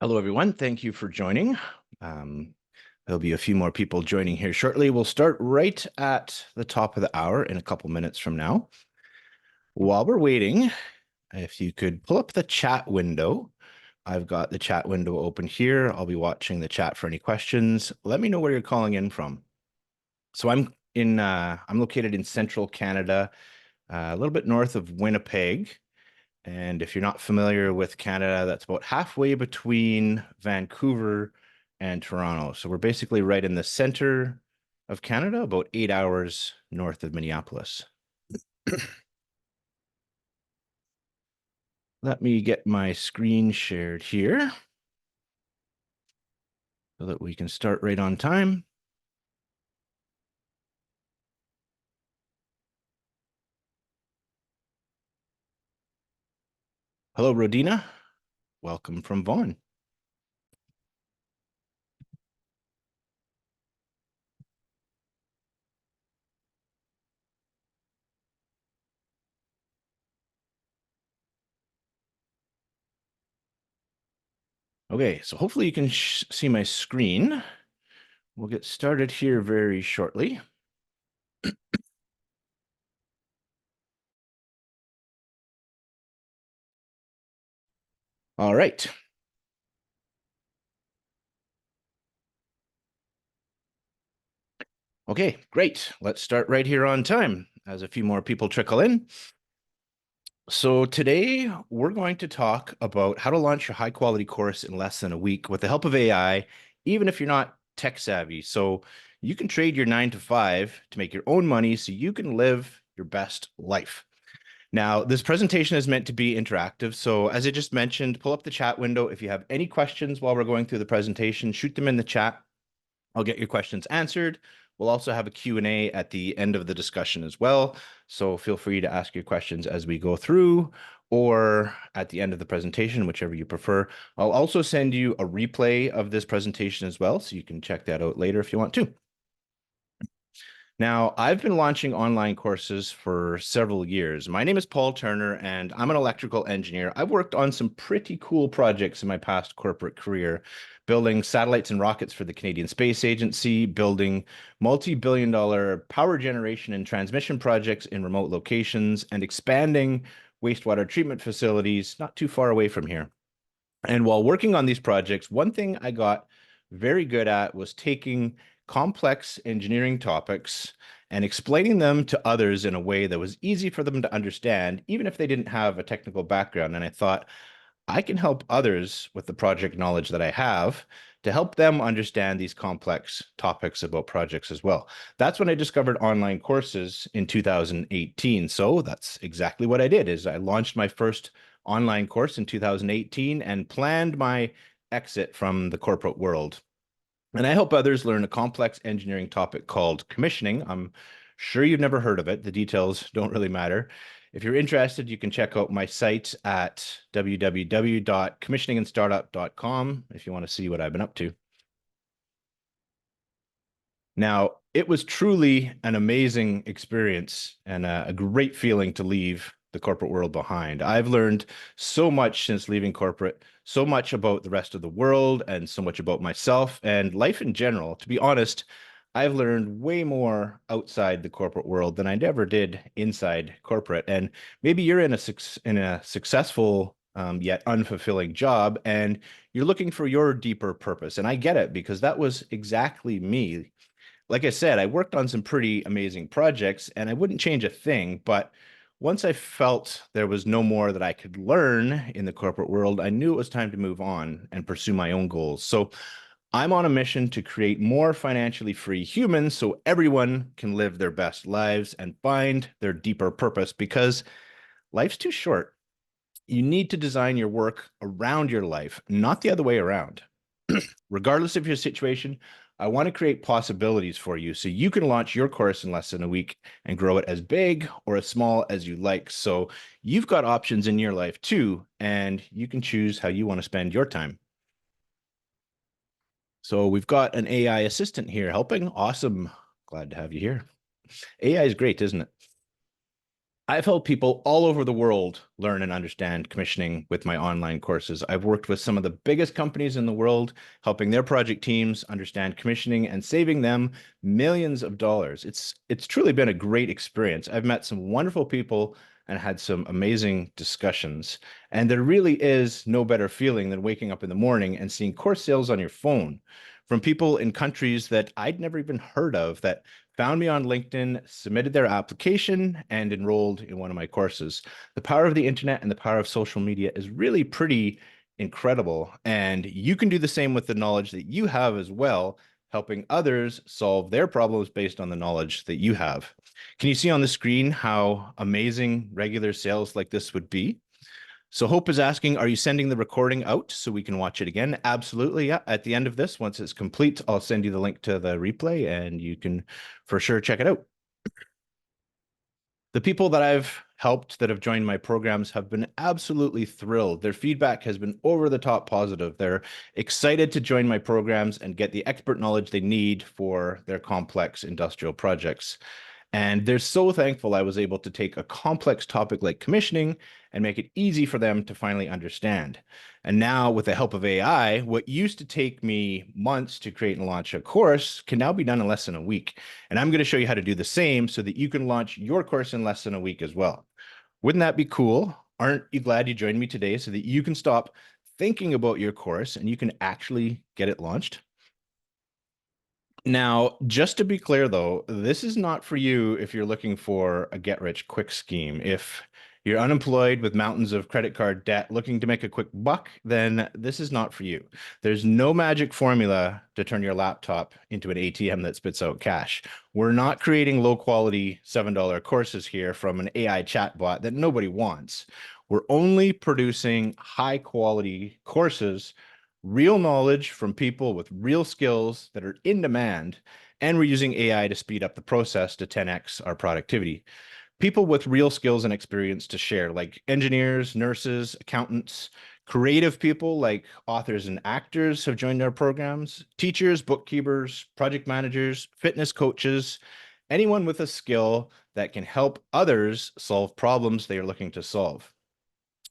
Hello, everyone. Thank you for joining. There'll be a few more people joining here shortly. We'll start right at the top of the hour in a couple minutes from now. While we're waiting, if you could pull up the chat window. I've got the chat window open here. I'll be watching the chat for any questions. Let me know where you're calling in from. So I'm located in central Canada, a little bit north of Winnipeg. And if you're not familiar with Canada, that's about halfway between Vancouver and Toronto. So we're basically right in the center of Canada, about 8 hours north of Minneapolis. Let me get my screen shared here so that we can start right on time. Hello, Rodina. Welcome from Vaughan. Okay, so hopefully you can see my screen. We'll get started here very shortly. All right. Okay, great. Let's start right here on time as a few more people trickle in. So today we're going to talk about how to launch a high quality course in less than a week with the help of AI, even if you're not tech savvy. So you can trade your 9 to 5 to make your own money so you can live your best life. Now, this presentation is meant to be interactive. So as I just mentioned, pull up the chat window. If you have any questions while we're going through the presentation, shoot them in the chat. I'll get your questions answered. We'll also have a Q&A at the end of the discussion as well. So feel free to ask your questions as we go through or at the end of the presentation, whichever you prefer. I'll also send you a replay of this presentation as well, so you can check that out later if you want to. Now, I've been launching online courses for several years. My name is Paul Turner, and I'm an electrical engineer. I've worked on some pretty cool projects in my past corporate career, building satellites and rockets for the Canadian Space Agency, building multi-billion-dollar power generation and transmission projects in remote locations, and expanding wastewater treatment facilities not too far away from here. And while working on these projects, one thing I got very good at was taking complex engineering topics and explaining them to others in a way that was easy for them to understand, even if they didn't have a technical background. And I thought, I can help others with the project knowledge that I have to help them understand these complex topics about projects as well. That's when I discovered online courses in 2018. So that's exactly what I did is I launched my first online course in 2018 and planned my exit from the corporate world. And I help others learn a complex engineering topic called commissioning. I'm sure you've never heard of it. The details don't really matter. If you're interested, you can check out my site at www.commissioningandstartup.com if you want to see what I've been up to. Now, it was truly an amazing experience and a great feeling to leave the corporate world behind. I've learned so much since leaving corporate, so much about the rest of the world and so much about myself and life in general. To be honest, I've learned way more outside the corporate world than I ever did inside corporate. And maybe you're in a successful yet unfulfilling job and you're looking for your deeper purpose. And I get it because that was exactly me. Like I said, I worked on some pretty amazing projects and I wouldn't change a thing, but once I felt there was no more that I could learn in the corporate world, I knew it was time to move on and pursue my own goals. So I'm on a mission to create more financially free humans so everyone can live their best lives and find their deeper purpose because life's too short. You need to design your work around your life, not the other way around. Regardless of your situation, I want to create possibilities for you so you can launch your course in less than a week and grow it as big or as small as you like. So you've got options in your life too, and you can choose how you want to spend your time. So we've got an AI assistant here helping. Awesome. Glad to have you here. AI is great, isn't it? I've helped people all over the world learn and understand commissioning with my online courses. I've worked with some of the biggest companies in the world, helping their project teams understand commissioning and saving them millions of dollars. It's truly been a great experience. I've met some wonderful people and had some amazing discussions. And there really is no better feeling than waking up in the morning and seeing course sales on your phone from people in countries that I'd never even heard of that found me on LinkedIn, submitted their application, and enrolled in one of my courses. The power of the internet and the power of social media is really pretty incredible. And you can do the same with the knowledge that you have as well, helping others solve their problems based on the knowledge that you have. Can you see on the screen how amazing regular sales like this would be? So Hope is asking, are you sending the recording out so we can watch it again? Absolutely. Yeah. At the end of this, once it's complete, I'll send you the link to the replay and you can for sure check it out. The people that I've helped that have joined my programs have been absolutely thrilled. Their feedback has been over the top positive. They're excited to join my programs and get the expert knowledge they need for their complex industrial projects. And they're so thankful I was able to take a complex topic like commissioning and make it easy for them to finally understand. And now, with the help of AI, what used to take me months to create and launch a course can now be done in less than a week. And I'm going to show you how to do the same so that you can launch your course in less than a week as well. Wouldn't that be cool? Aren't you glad you joined me today so that you can stop thinking about your course and you can actually get it launched? Now, just to be clear though, this is not for you if you're looking for a get-rich-quick scheme. If you're unemployed with mountains of credit card debt looking to make a quick buck, then this is not for you. There's no magic formula to turn your laptop into an ATM that spits out cash. We're not creating low-quality $7 courses here from an AI chatbot that nobody wants. We're only producing high-quality courses, real knowledge from people with real skills that are in demand, and we're using AI to speed up the process to 10x our productivity. People with real skills and experience to share, like engineers, nurses, accountants, creative people like authors and actors have joined our programs, teachers, bookkeepers, project managers, fitness coaches, anyone with a skill that can help others solve problems they are looking to solve.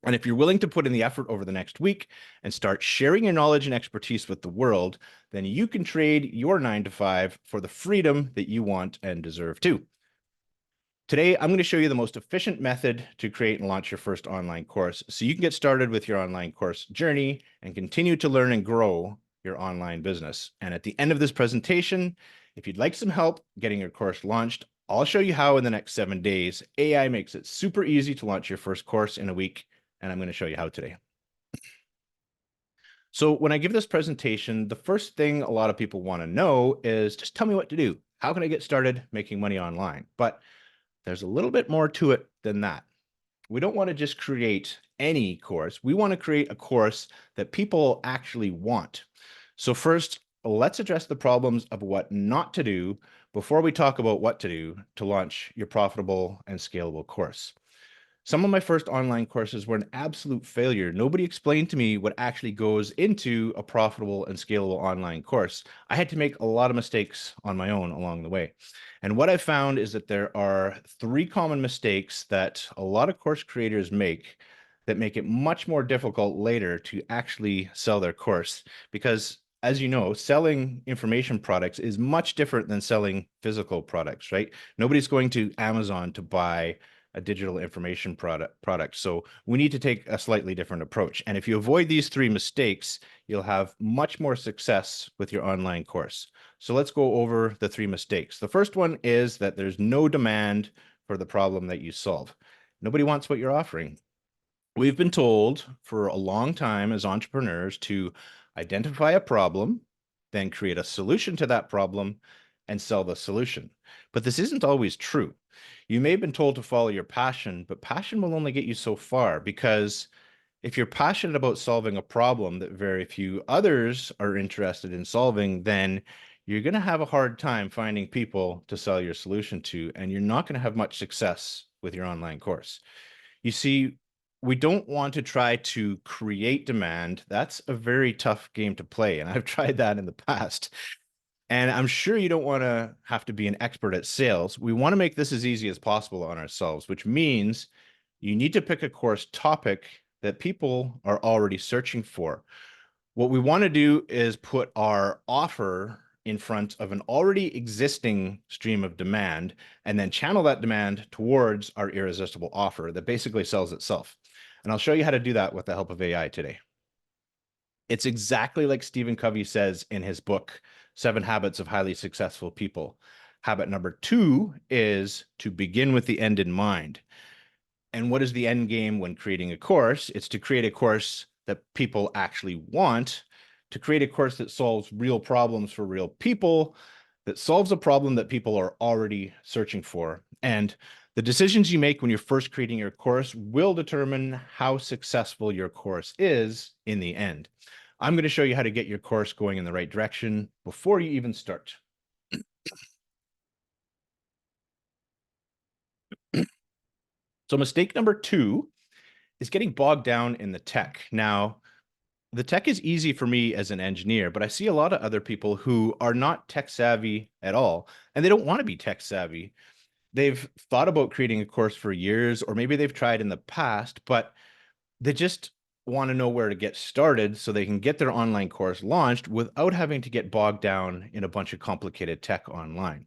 And if you're willing to put in the effort over the next week and start sharing your knowledge and expertise with the world, then you can trade your 9 to 5 for the freedom that you want and deserve too. Today, I'm going to show you the most efficient method to create and launch your first online course so you can get started with your online course journey and continue to learn and grow your online business. And at the end of this presentation, if you'd like some help getting your course launched, I'll show you how in the next 7 days, AI makes it super easy to launch your first course in a week. And I'm going to show you how today. So when I give this presentation, the first thing a lot of people want to know is just tell me what to do. How can I get started making money online? But there's a little bit more to it than that. We don't want to just create any course. We want to create a course that people actually want. So first, let's address the problems of what not to do before we talk about what to do to launch your profitable and scalable course. Some of my first online courses were an absolute failure. Nobody explained to me what actually goes into a profitable and scalable online course. I had to make a lot of mistakes on my own along the way. And what I found is that there are 3 common mistakes that a lot of course creators make that make it much more difficult later to actually sell their course. Because as you know, selling information products is much different than selling physical products, right? Nobody's going to Amazon to buy a digital information product. So we need to take a slightly different approach. And if you avoid these 3 mistakes, you'll have much more success with your online course. So let's go over the 3 mistakes. The first one is that there's no demand for the problem that you solve. Nobody wants what you're offering. We've been told for a long time as entrepreneurs to identify a problem, then create a solution to that problem and sell the solution. But this isn't always true. You may have been told to follow your passion, but passion will only get you so far, because if you're passionate about solving a problem that very few others are interested in solving, then you're going to have a hard time finding people to sell your solution to, and you're not going to have much success with your online course. You see, we don't want to try to create demand. That's a very tough game to play, and I've tried that in the past. And I'm sure you don't want to have to be an expert at sales. We want to make this as easy as possible on ourselves, which means you need to pick a course topic that people are already searching for. What we want to do is put our offer in front of an already existing stream of demand and then channel that demand towards our irresistible offer that basically sells itself. And I'll show you how to do that with the help of AI today. It's exactly like Stephen Covey says in his book, Seven Habits of Highly Successful People. Habit number 2 is to begin with the end in mind. And what is the end game when creating a course? It's to create a course that people actually want, to create a course that solves real problems for real people, that solves a problem that people are already searching for. And the decisions you make when you're first creating your course will determine how successful your course is in the end. I'm going to show you how to get your course going in the right direction before you even start. So mistake number 2 is getting bogged down in the tech. Now, the tech is easy for me as an engineer, but I see a lot of other people who are not tech savvy at all, and they don't want to be tech savvy. They've thought about creating a course for years, or maybe they've tried in the past, but they just want to know where to get started so they can get their online course launched without having to get bogged down in a bunch of complicated tech online.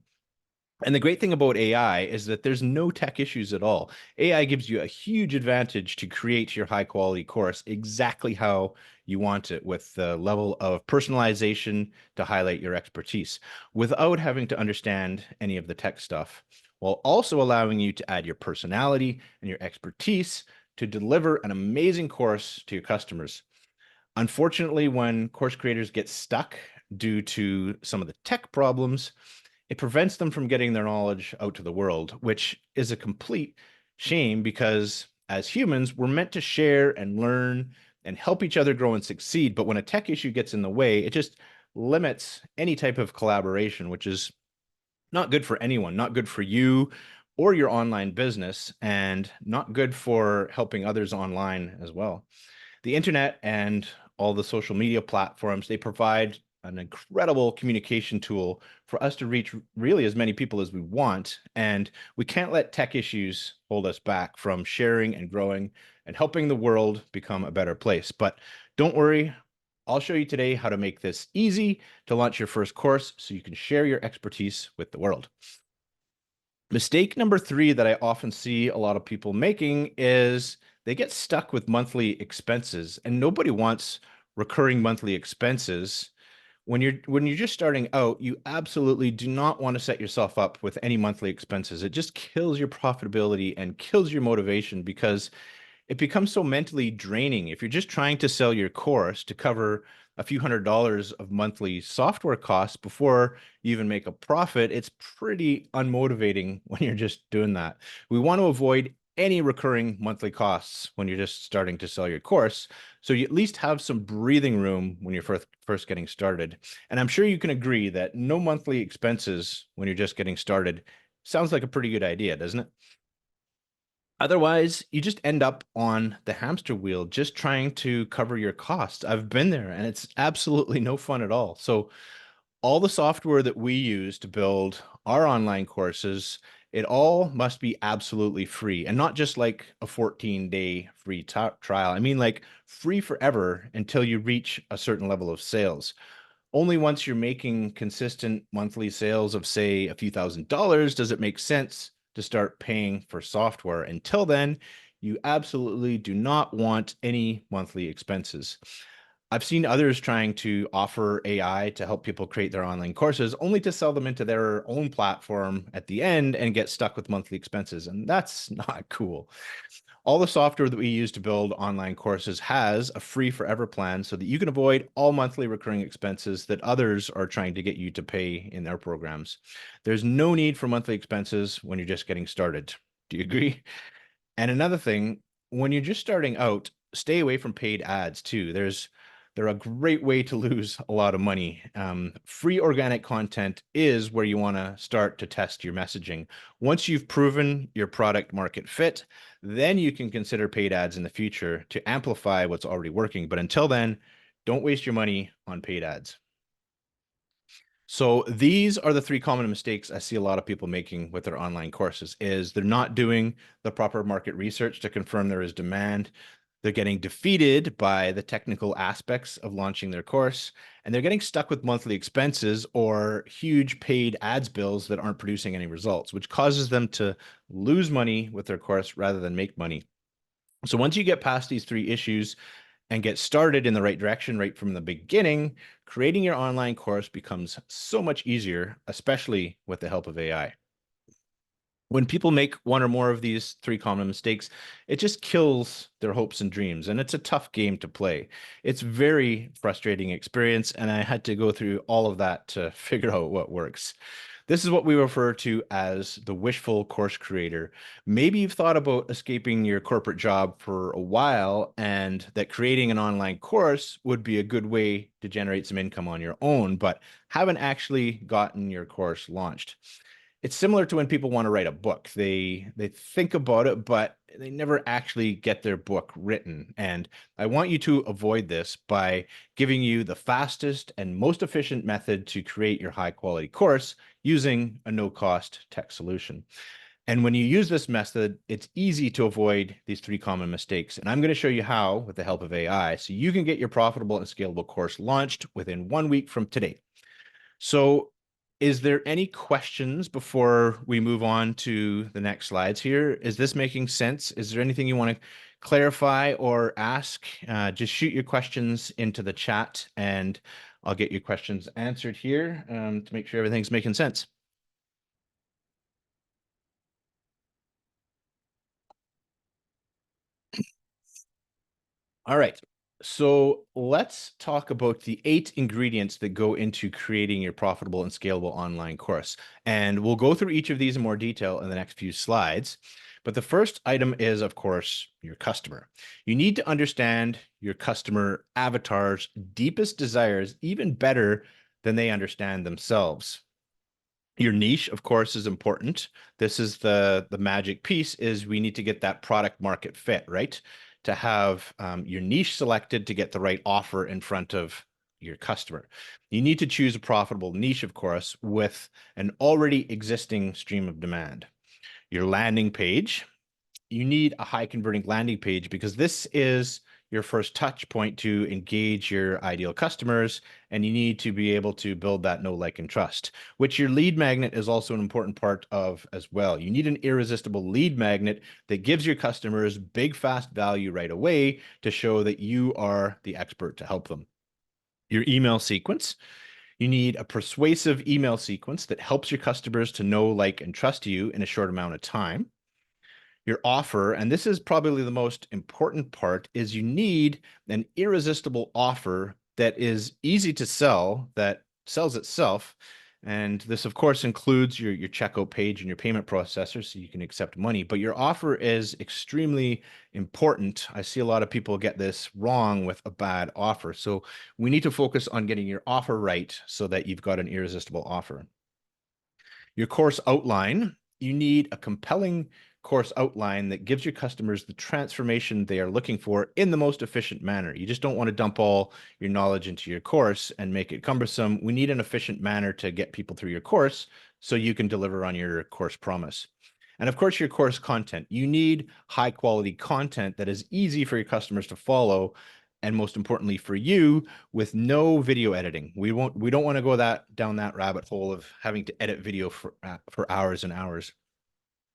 And the great thing about AI is that there's no tech issues at all. AI gives you a huge advantage to create your high quality course exactly how you want it, with the level of personalization to highlight your expertise without having to understand any of the tech stuff, while also allowing you to add your personality and your expertise to deliver an amazing course to your customers. Unfortunately, when course creators get stuck due to some of the tech problems, it prevents them from getting their knowledge out to the world, which is a complete shame because as humans, we're meant to share and learn and help each other grow and succeed. But when a tech issue gets in the way, it just limits any type of collaboration, which is not good for anyone, not good for you or your online business, and not good for helping others online as well. The internet and all the social media platforms, they provide an incredible communication tool for us to reach really as many people as we want. And we can't let tech issues hold us back from sharing and growing and helping the world become a better place. But don't worry, I'll show you today how to make this easy to launch your first course so you can share your expertise with the world. Mistake number 3 that I often see a lot of people making is they get stuck with monthly expenses, and nobody wants recurring monthly expenses. When you're just starting out, you absolutely do not want to set yourself up with any monthly expenses. It just kills your profitability and kills your motivation because it becomes so mentally draining. If you're just trying to sell your course to cover a few $100s of monthly software costs before you even make a profit, it's pretty unmotivating when you're just doing that. We want to avoid any recurring monthly costs when you're just starting to sell your course, so you at least have some breathing room when you're first getting started. And I'm sure you can agree that no monthly expenses when you're just getting started sounds like a pretty good idea, doesn't it? Otherwise, you just end up on the hamster wheel just trying to cover your costs. I've been there and it's absolutely no fun at all. So, all the software that we use to build our online courses, it all must be absolutely free, and not just like a 14-day free trial. I mean, like free forever until you reach a certain level of sales. Only once you're making consistent monthly sales of, say, a few $1,000s does it make sense to start paying for software. Until then, you absolutely do not want any monthly expenses. I've seen others trying to offer AI to help people create their online courses only to sell them into their own platform at the end and get stuck with monthly expenses. And that's not cool. All the software that we use to build online courses has a free forever plan so that you can avoid all monthly recurring expenses that others are trying to get you to pay in their programs. There's no need for monthly expenses when you're just getting started. Do you agree? And another thing, when you're just starting out, stay away from paid ads too. They're a great way to lose a lot of money. Free organic content is where you want to start to test your messaging. Once you've proven your product market fit, then you can consider paid ads in the future to amplify what's already working. But until then, don't waste your money on paid ads. So these are the three common mistakes I see a lot of people making with their online courses is they're not doing the proper market research to confirm there is demand. They're getting defeated by the technical aspects of launching their course, and they're getting stuck with monthly expenses or huge paid ads bills that aren't producing any results, which causes them to lose money with their course rather than make money. So once you get past these three issues, and get started in the right direction right from the beginning, creating your online course becomes so much easier, especially with the help of AI. When people make one or more of these three common mistakes, it just kills their hopes and dreams. And it's a tough game to play. It's very frustrating experience. And I had to go through all of that to figure out what works. This is what we refer to as the wishful course creator. Maybe you've thought about escaping your corporate job for a while and that creating an online course would be a good way to generate some income on your own, but haven't actually gotten your course launched. It's similar to when people want to write a book. They think about it, but they never actually get their book written. And I want you to avoid this by giving you the fastest and most efficient method to create your high quality course using a no-cost tech solution. And when you use this method, it's easy to avoid these three common mistakes. And I'm going to show you how with the help of AI so you can get your profitable and scalable course launched within 1 week from today. So is there any questions before we move on to the next slides here? Is this making sense? Is there anything you want to clarify or ask? Just shoot your questions into the chat and I'll get your questions answered here to make sure everything's making sense. All right. So let's talk about the 8 ingredients that go into creating your profitable and scalable online course. And we'll go through each of these in more detail in the next few slides. But the first item is, of course, your customer. You need to understand your customer avatar's deepest desires even better than they understand themselves. Your niche, of course, is important. This is the magic piece is we need to get that product market fit, right? To have your niche selected to get the right offer in front of your customer. You need to choose a profitable niche, of course, with an already existing stream of demand. Your landing page, you need a high converting landing page because this is your first touch point to engage your ideal customers. And you need to be able to build that know, like, and trust, which your lead magnet is also an important part of as well. You need an irresistible lead magnet that gives your customers big, fast value right away to show that you are the expert to help them. Your email sequence. You need a persuasive email sequence that helps your customers to know, like, and trust you in a short amount of time. Your offer, and this is probably the most important part, is you need an irresistible offer that is easy to sell, that sells itself. And this, of course, includes your checkout page and your payment processor so you can accept money. But your offer is extremely important. I see a lot of people get this wrong with a bad offer. So we need to focus on getting your offer right so that you've got an irresistible offer. Your course outline, you need a compelling course outline that gives your customers the transformation they are looking for in the most efficient manner. You just don't want to dump all your knowledge into your course and make it cumbersome. We need an efficient manner to get people through your course so you can deliver on your course promise. And of course, your course content. You need high quality content that is easy for your customers to follow, and most importantly for you, with no video editing. We don't want to go down that rabbit hole of having to edit video for hours and hours.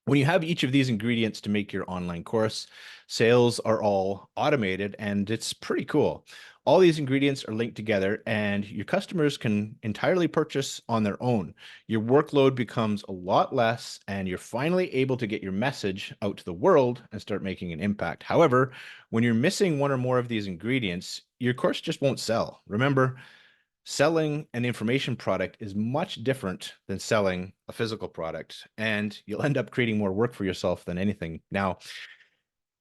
When you have each of these ingredients to make your online course, sales are all automated and it's pretty cool. All these ingredients are linked together and your customers can entirely purchase on their own. Your workload becomes a lot less and you're finally able to get your message out to the world and start making an impact. However, when you're missing one or more of these ingredients, your course just won't sell. Remember, selling an information product is much different than selling a physical product, and you'll end up creating more work for yourself than anything. Now,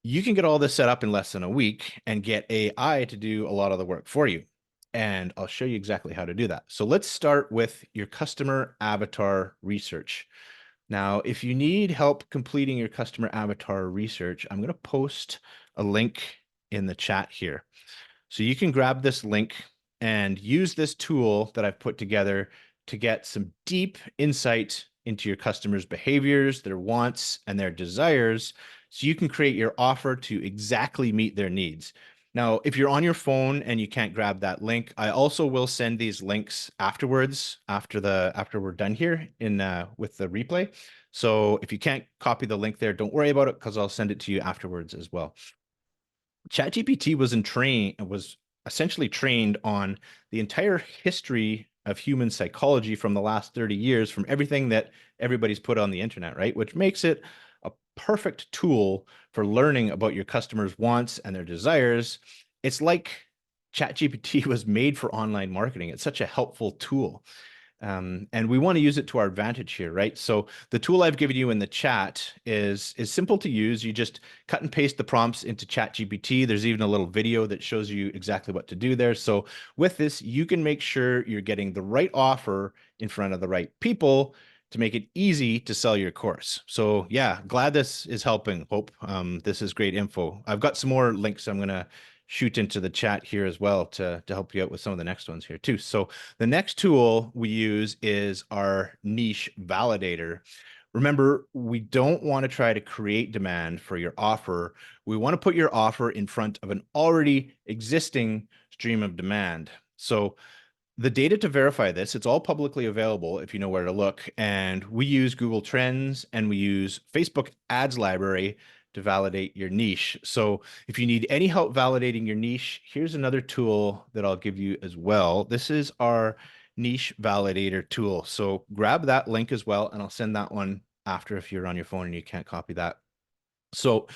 you can get all this set up in less than a week and get AI to do a lot of the work for you. And I'll show you exactly how to do that. So let's start with your customer avatar research. Now, if you need help completing your customer avatar research, I'm going to post a link in the chat here. So you can grab this link and use this tool that I've put together to get some deep insight into your customers' behaviors, their wants, and their desires, so you can create your offer to exactly meet their needs. Now, if you're on your phone and you can't grab that link, I also will send these links afterwards, after we're done here in with the replay. So if you can't copy the link there, don't worry about it, because I'll send it to you afterwards as well. ChatGPT was essentially trained on the entire history of human psychology from the last 30 years, from everything that everybody's put on the internet, right? Which makes it a perfect tool for learning about your customers' wants and their desires. It's like ChatGPT was made for online marketing. It's such a helpful tool. And we want to use it to our advantage here, right? So the tool I've given you in the chat is simple to use. You just cut and paste the prompts into ChatGPT. There's even a little video that shows you exactly what to do there. So with this, you can make sure you're getting the right offer in front of the right people to make it easy to sell your course. So yeah, glad this is helping, Hope. This is great info. I've got some more links I'm going to shoot into the chat here as well to help you out with some of the next ones here too. So the next tool we use is our niche validator. Remember, we don't want to try to create demand for your offer. We want to put your offer in front of an already existing stream of demand. So the data to verify this, it's all publicly available if you know where to look. And we use Google Trends and we use Facebook Ads Library to validate your niche. So if you need any help validating your niche, here's another tool that I'll give you as well. This is our niche validator tool. So grab that link as well, and I'll send that one after if you're on your phone and you can't copy that. So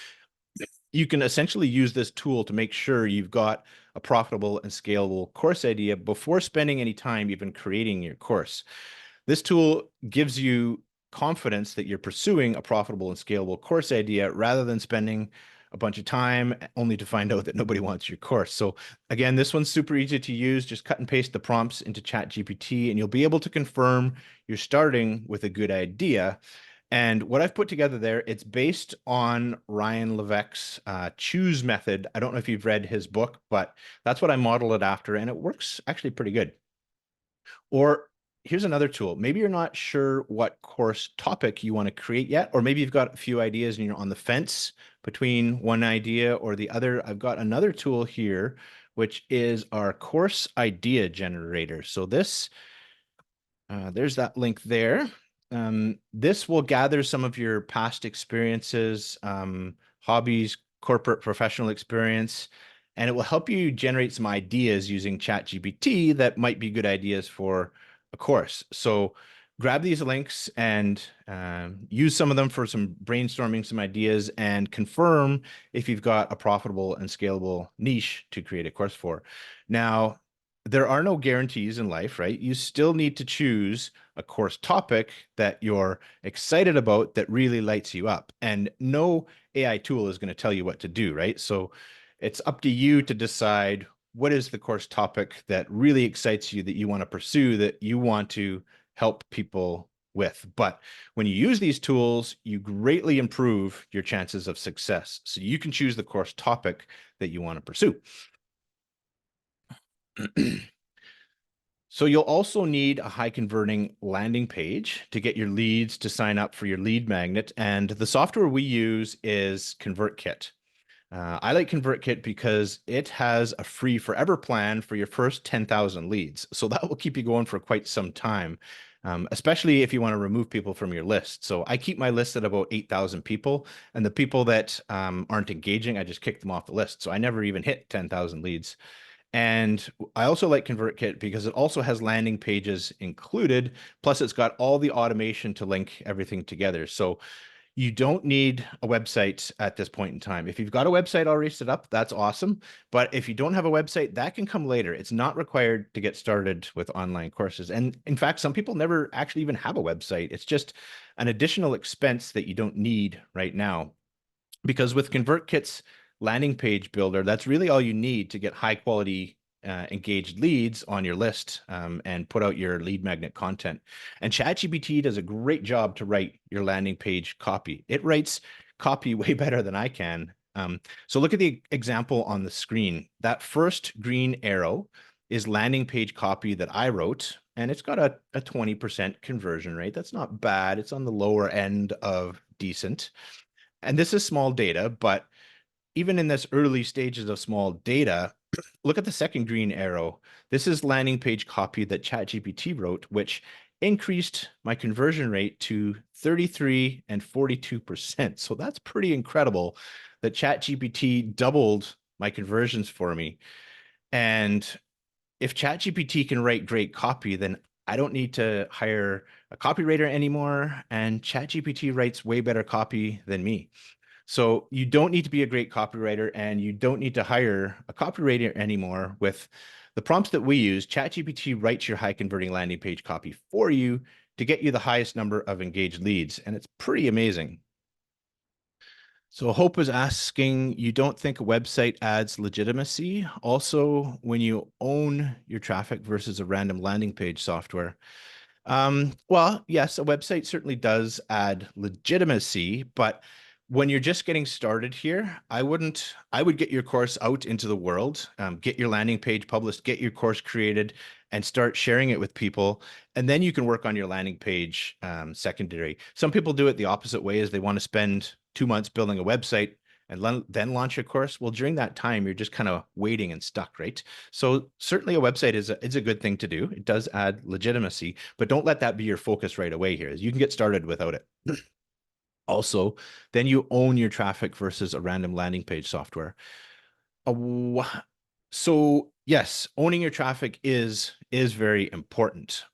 you can essentially use this tool to make sure you've got a profitable and scalable course idea before spending any time even creating your course. This tool gives you confidence that you're pursuing a profitable and scalable course idea rather than spending a bunch of time only to find out that nobody wants your course. So again, this one's super easy to use. Just cut and paste the prompts into ChatGPT and you'll be able to confirm you're starting with a good idea. And what I've put together there, it's based on Ryan Levesque's Choose method. I don't know if you've read his book, but that's what I modeled it after, and it works actually pretty good. Or here's another tool. Maybe you're not sure what course topic you want to create yet, or maybe you've got a few ideas and you're on the fence between one idea or the other. I've got another tool here, which is our course idea generator. So this, there's that link there. This will gather some of your past experiences, hobbies, corporate professional experience, and it will help you generate some ideas using ChatGPT that might be good ideas for a course. So grab these links and use some of them for some brainstorming, some ideas, and confirm if you've got a profitable and scalable niche to create a course for. Now, there are no guarantees in life, right? You still need to choose a course topic that you're excited about that really lights you up. And no AI tool is going to tell you what to do, right? So it's up to you to decide what is the course topic that really excites you, that you want to pursue, that you want to help people with. But when you use these tools, you greatly improve your chances of success. So you can choose the course topic that you want to pursue. So you'll also need a high converting landing page to get your leads to sign up for your lead magnet. And the software we use is ConvertKit. I like ConvertKit because it has a free forever plan for your first 10,000 leads. So that will keep you going for quite some time, especially if you want to remove people from your list. So I keep my list at about 8,000 people, and the people that aren't engaging, I just kick them off the list. So I never even hit 10,000 leads. And I also like ConvertKit because it also has landing pages included. Plus, it's got all the automation to link everything together. So you don't need a website at this point in time. If you've got a website already set up, that's awesome. But if you don't have a website, that can come later. It's not required to get started with online courses. And in fact, some people never actually even have a website. It's just an additional expense that you don't need right now. Because with ConvertKit's landing page builder, that's really all you need to get high quality engaged leads on your list and put out your lead magnet content. And ChatGPT does a great job to write your landing page copy. It writes copy way better than I can. So look at the example on the screen. That first green arrow is landing page copy that I wrote, and it's got a 20% conversion rate. That's not bad. It's on the lower end of decent. And this is small data, but even in this early stages of small data, look at the second green arrow. This is landing page copy that ChatGPT wrote, which increased my conversion rate to 33 and 42%. So that's pretty incredible that ChatGPT doubled my conversions for me. And if ChatGPT can write great copy, then I don't need to hire a copywriter anymore. And ChatGPT writes way better copy than me. So you don't need to be a great copywriter, and you don't need to hire a copywriter anymore. With the prompts that we use, ChatGPT writes your high converting landing page copy for you to get you the highest number of engaged leads. And it's pretty amazing. So Hope is asking, you don't think a website adds legitimacy? Also, when you own your traffic versus a random landing page software? Well, yes, a website certainly does add legitimacy, but when you're just getting started here, I would get your course out into the world, get your landing page published, get your course created, and start sharing it with people. And then you can work on your landing page secondary. Some people do it the opposite way, is they want to spend 2 months building a website and then launch a course. Well, during that time, you're just kind of waiting and stuck, right? So certainly a website is a good thing to do. It does add legitimacy, but don't let that be your focus right away here. You can get started without it. Also, then you own your traffic versus a random landing page software. So yes, owning your traffic is very important.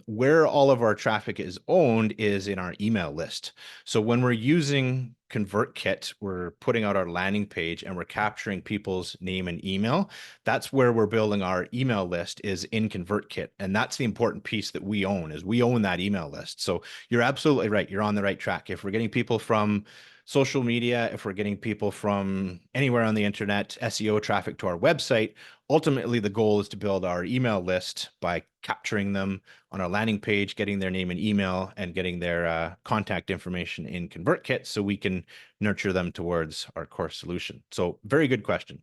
Where all of our traffic is owned is in our email list. So when we're using ConvertKit, we're putting out our landing page and we're capturing people's name and email. That's where we're building our email list, is in ConvertKit. And that's the important piece that we own, is we own that email list. So you're absolutely right. You're on the right track. If we're getting people from social media, if we're getting people from anywhere on the internet, SEO traffic to our website, ultimately the goal is to build our email list by capturing them on our landing page, getting their name and email, and getting their contact information in ConvertKit so we can nurture them towards our course solution. So very good question.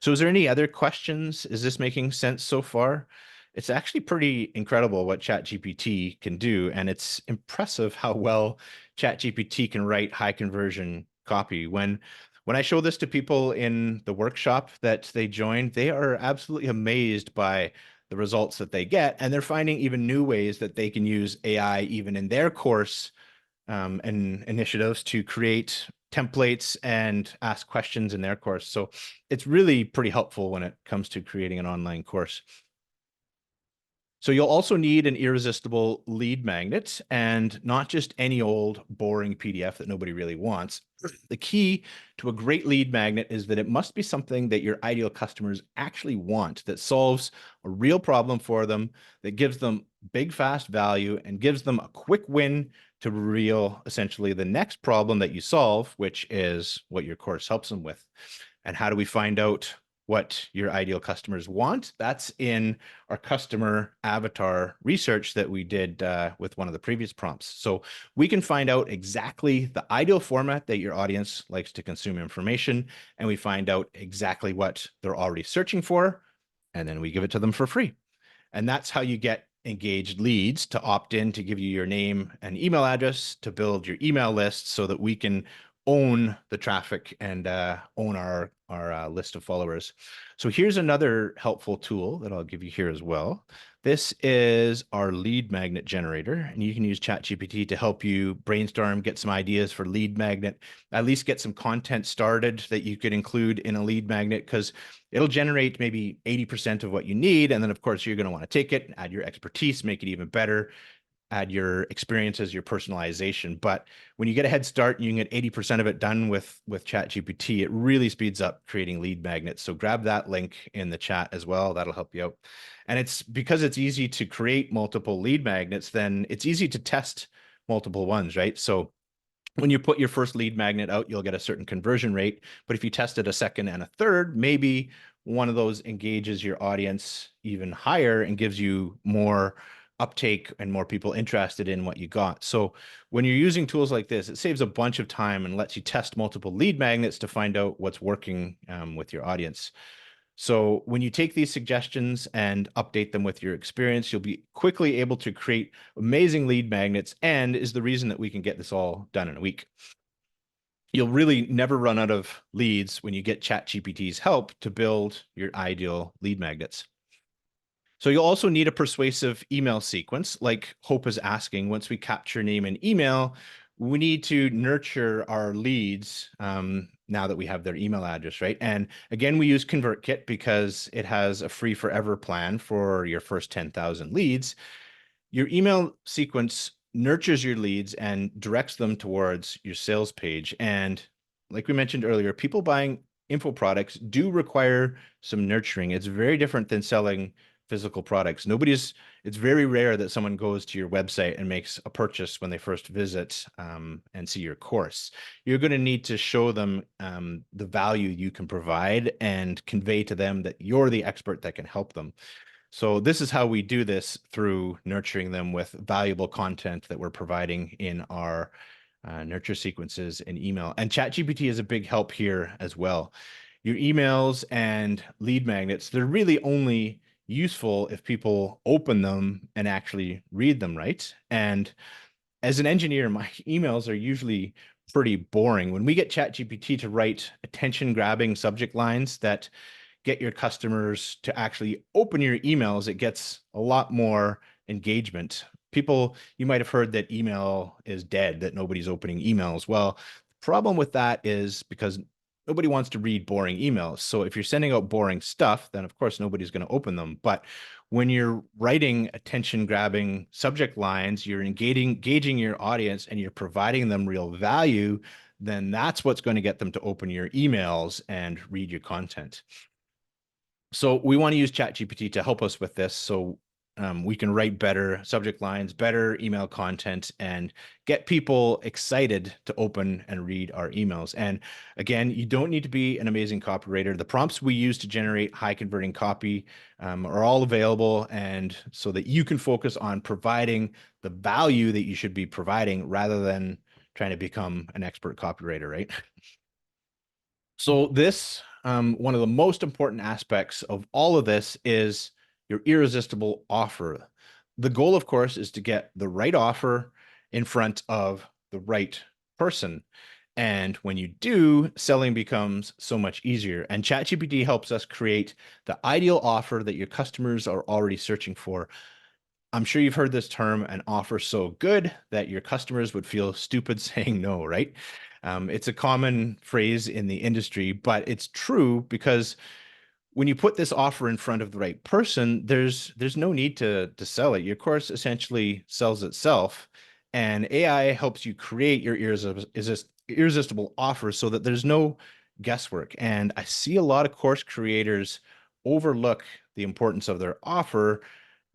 So is there any other questions? Is this making sense so far? It's actually pretty incredible what ChatGPT can do, and it's impressive how well ChatGPT can write high conversion copy. When I show this to people in the workshop that they joined, they are absolutely amazed by the results that they get, and they're finding even new ways that they can use AI even in their course and initiatives to create templates and ask questions in their course. So it's really pretty helpful when it comes to creating an online course. So you'll also need an irresistible lead magnet, and not just any old boring PDF that nobody really wants. The key to a great lead magnet is that it must be something that your ideal customers actually want, that solves a real problem for them, that gives them big, fast value, and gives them a quick win to reveal essentially the next problem that you solve, which is what your course helps them with. And how do we find out what your ideal customers want? That's in our customer avatar research that we did with one of the previous prompts. So we can find out exactly the ideal format that your audience likes to consume information, and we find out exactly what they're already searching for, and then we give it to them for free. And that's how you get engaged leads to opt in to give you your name and email address to build your email list, so that we can own the traffic and own our list of followers. So here's another helpful tool that I'll give you here as well. This is our lead magnet generator, and you can use ChatGPT to help you brainstorm, get some ideas for lead magnet, at least get some content started that you could include in a lead magnet, because it'll generate maybe 80% of what you need. And then of course, you're going to want to take it, add your expertise, make it even better, add your experiences, your personalization. But when you get a head start and you can get 80% of it done with ChatGPT, it really speeds up creating lead magnets. So grab that link in the chat as well. That'll help you out. And it's because it's easy to create multiple lead magnets, then it's easy to test multiple ones, right? So when you put your first lead magnet out, you'll get a certain conversion rate. But if you test it a second and a third, maybe one of those engages your audience even higher and gives you more uptake and more people interested in what you got. So when you're using tools like this, it saves a bunch of time and lets you test multiple lead magnets to find out what's working with your audience. So when you take these suggestions and update them with your experience, you'll be quickly able to create amazing lead magnets, and is the reason that we can get this all done in a week. You'll really never run out of leads when you get ChatGPT's help to build your ideal lead magnets. So you'll also need a persuasive email sequence, like Hope is asking. Once we capture name and email, we need to nurture our leads now that we have their email address, right? And again, we use ConvertKit because it has a free forever plan for your first 10,000 leads. Your email sequence nurtures your leads and directs them towards your sales page. And like we mentioned earlier, people buying info products do require some nurturing. It's very different than selling physical products. It's very rare that someone goes to your website and makes a purchase when they first visit and see your course. You're going to need to show them the value you can provide and convey to them that you're the expert that can help them. So this is how we do this, through nurturing them with valuable content that we're providing in our nurture sequences in email. And ChatGPT is a big help here as well. Your emails and lead magnets, they're really only useful if people open them and actually read them, right? And as an engineer, my emails are usually pretty boring. When we get ChatGPT to write attention-grabbing subject lines that get your customers to actually open your emails, it gets a lot more engagement. People, you might have heard that email is dead, that nobody's opening emails. Well, the problem with that is because nobody wants to read boring emails. So if you're sending out boring stuff, then of course nobody's going to open them. But when you're writing attention-grabbing subject lines, you're engaging your audience and you're providing them real value, then that's what's going to get them to open your emails and read your content. So we want to use ChatGPT to help us with this, so we can write better subject lines, better email content, and get people excited to open and read our emails. And again, you don't need to be an amazing copywriter. The prompts we use to generate high converting copy are all available, and so that you can focus on providing the value that you should be providing rather than trying to become an expert copywriter, right? So this, one of the most important aspects of all of this is your irresistible offer. The goal, of course, is to get the right offer in front of the right person. And when you do, selling becomes so much easier. And ChatGPT helps us create the ideal offer that your customers are already searching for. I'm sure you've heard this term, an offer so good that your customers would feel stupid saying no, right? It's a common phrase in the industry, but it's true because when you put this offer in front of the right person, there's no need to sell it. Your course essentially sells itself, and AI helps you create your irresistible offer so that there's no guesswork. And I see a lot of course creators overlook the importance of their offer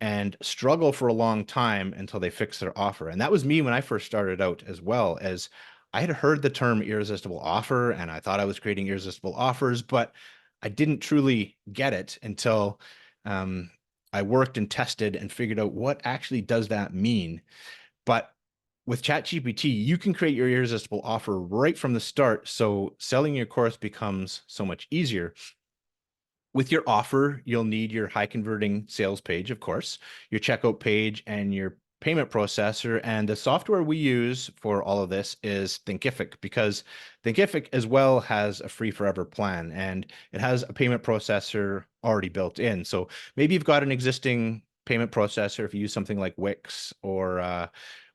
and struggle for a long time until they fix their offer. And that was me when I first started out as well. As I had heard the term irresistible offer and I thought I was creating irresistible offers, but I didn't truly get it until I worked and tested and figured out what actually does that mean. But with ChatGPT, you can create your irresistible offer right from the start, so selling your course becomes so much easier. With your offer, you'll need your high converting sales page, of course, your checkout page, and your payment processor. And the software we use for all of this is Thinkific, because Thinkific as well has a free forever plan and it has a payment processor already built in. So maybe you've got an existing payment processor if you use something like Wix or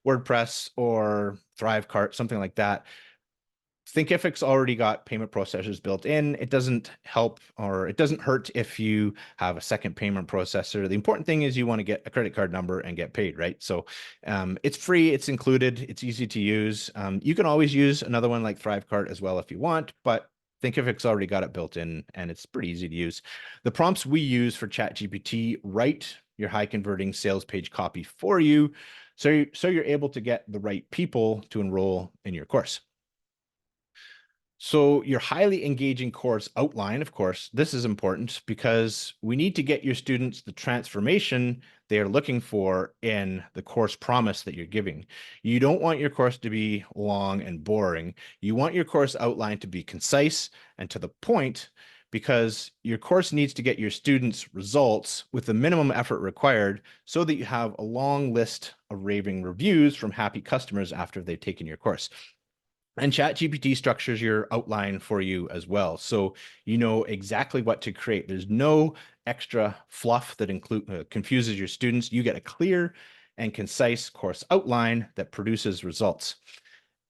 WordPress or Thrivecart, something like that. Thinkific's already got payment processors built in. It doesn't help, or it doesn't hurt if you have a second payment processor. The important thing is you want to get a credit card number and get paid, right? So it's free, it's included, it's easy to use. You can always use another one like Thrivecart as well if you want, but Thinkific's already got it built in and it's pretty easy to use. The prompts we use for ChatGPT write your high converting sales page copy for you, so you're able to get the right people to enroll in your course. So your highly engaging course outline, of course, this is important because we need to get your students the transformation they are looking for in the course promise that you're giving. You don't want your course to be long and boring. You want your course outline to be concise and to the point, because your course needs to get your students results with the minimum effort required so that you have a long list of raving reviews from happy customers after they've taken your course. And ChatGPT structures your outline for you as well. So you know exactly what to create. There's no extra fluff that confuses your students. You get a clear and concise course outline that produces results.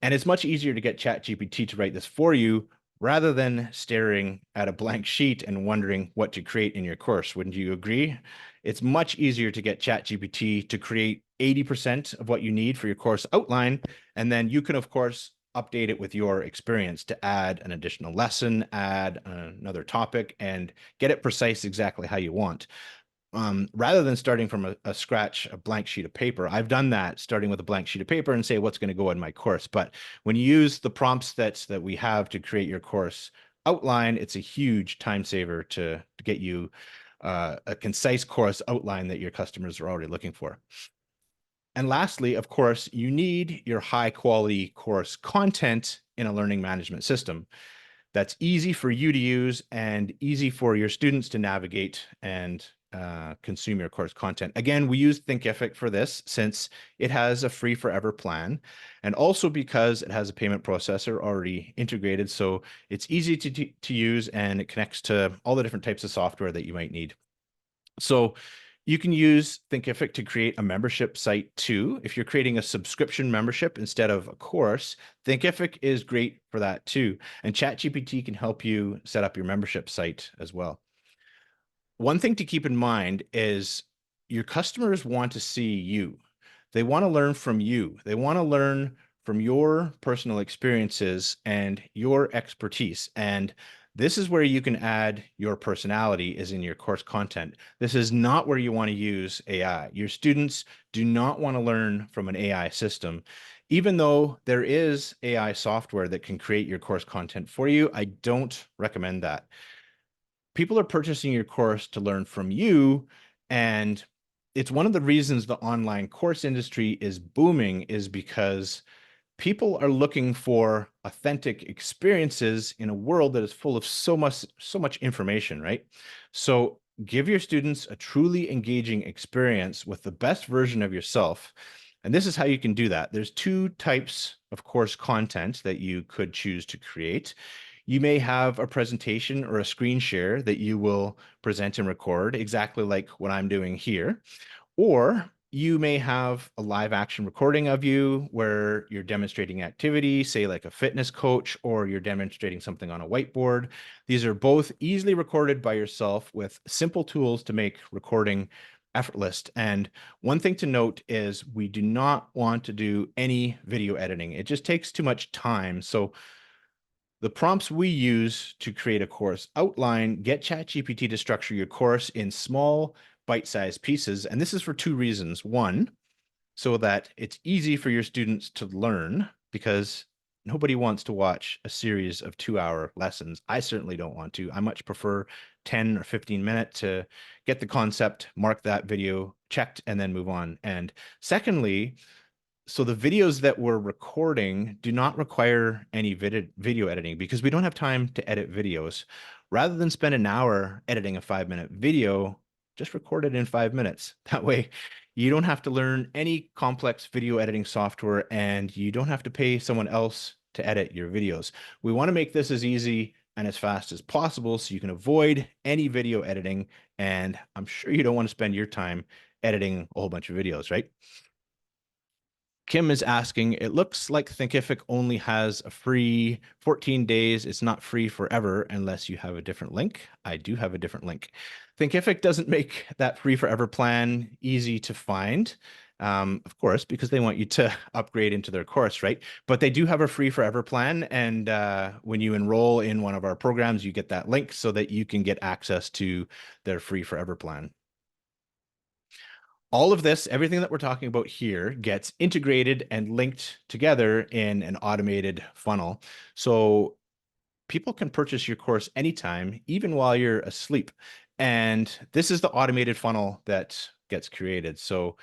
And it's much easier to get ChatGPT to write this for you rather than staring at a blank sheet and wondering what to create in your course. Wouldn't you agree? It's much easier to get ChatGPT to create 80% of what you need for your course outline. And then you can, of course, update it with your experience to add an additional lesson, add another topic, and get it precise exactly how you want. Rather than starting from a blank sheet of paper. I've done that, starting with a blank sheet of paper and say what's going to go in my course. But when you use the prompts that we have to create your course outline, it's a huge time saver to get you a concise course outline that your customers are already looking for. And lastly, of course, you need your high quality course content in a learning management system that's easy for you to use and easy for your students to navigate and consume your course content. Again, we use Thinkific for this since it has a free forever plan, and also because it has a payment processor already integrated. So it's easy to use, and it connects to all the different types of software that you might need. So you can use Thinkific to create a membership site too. If you're creating a subscription membership instead of a course, Thinkific is great for that too. And ChatGPT can help you set up your membership site as well. One thing to keep in mind is your customers want to see you. They want to learn from you. They want to learn from your personal experiences and your expertise. And this is where you can add your personality, is in your course content. This is not where you want to use AI. Your students do not want to learn from an AI system. Even though there is AI software that can create your course content for you, I don't recommend that. People are purchasing your course to learn from you, and it's one of the reasons the online course industry is booming, is because people are looking for authentic experiences in a world that is full of so much information, right? So give your students a truly engaging experience with the best version of yourself. And this is how you can do that. There's two types of course content that you could choose to create. You may have a presentation or a screen share that you will present and record, exactly like what I'm doing here. Or you may have a live action recording of you where you're demonstrating activity, say like a fitness coach, or you're demonstrating something on a whiteboard. These are both easily recorded by yourself with simple tools to make recording effortless. And one thing to note is we do not want to do any video editing. It just takes too much time. So the prompts we use to create a course outline get ChatGPT to structure your course in small, bite-sized pieces. And this is for two reasons. One, so that it's easy for your students to learn, because nobody wants to watch a series of 2-hour lessons. I certainly don't want to. I much prefer 10 or 15 minutes to get the concept, mark that video checked, and then move on. And secondly, so the videos that we're recording do not require any video editing, because we don't have time to edit videos. Rather than spend an hour editing a 5-minute video, just record it in 5 minutes. That way you don't have to learn any complex video editing software, and you don't have to pay someone else to edit your videos. We want to make this as easy and as fast as possible so you can avoid any video editing. And I'm sure you don't want to spend your time editing a whole bunch of videos, right? Kim is asking, it looks like Thinkific only has a free 14 days. It's not free forever unless you have a different link. I do have a different link. Thinkific doesn't make that free forever plan easy to find, of course, because they want you to upgrade into their course, right? But they do have a free forever plan. And when you enroll in one of our programs, you get that link so that you can get access to their free forever plan. All of this, everything that we're talking about here, gets integrated and linked together in an automated funnel. So people can purchase your course anytime, even while you're asleep. And this is the automated funnel that gets created. So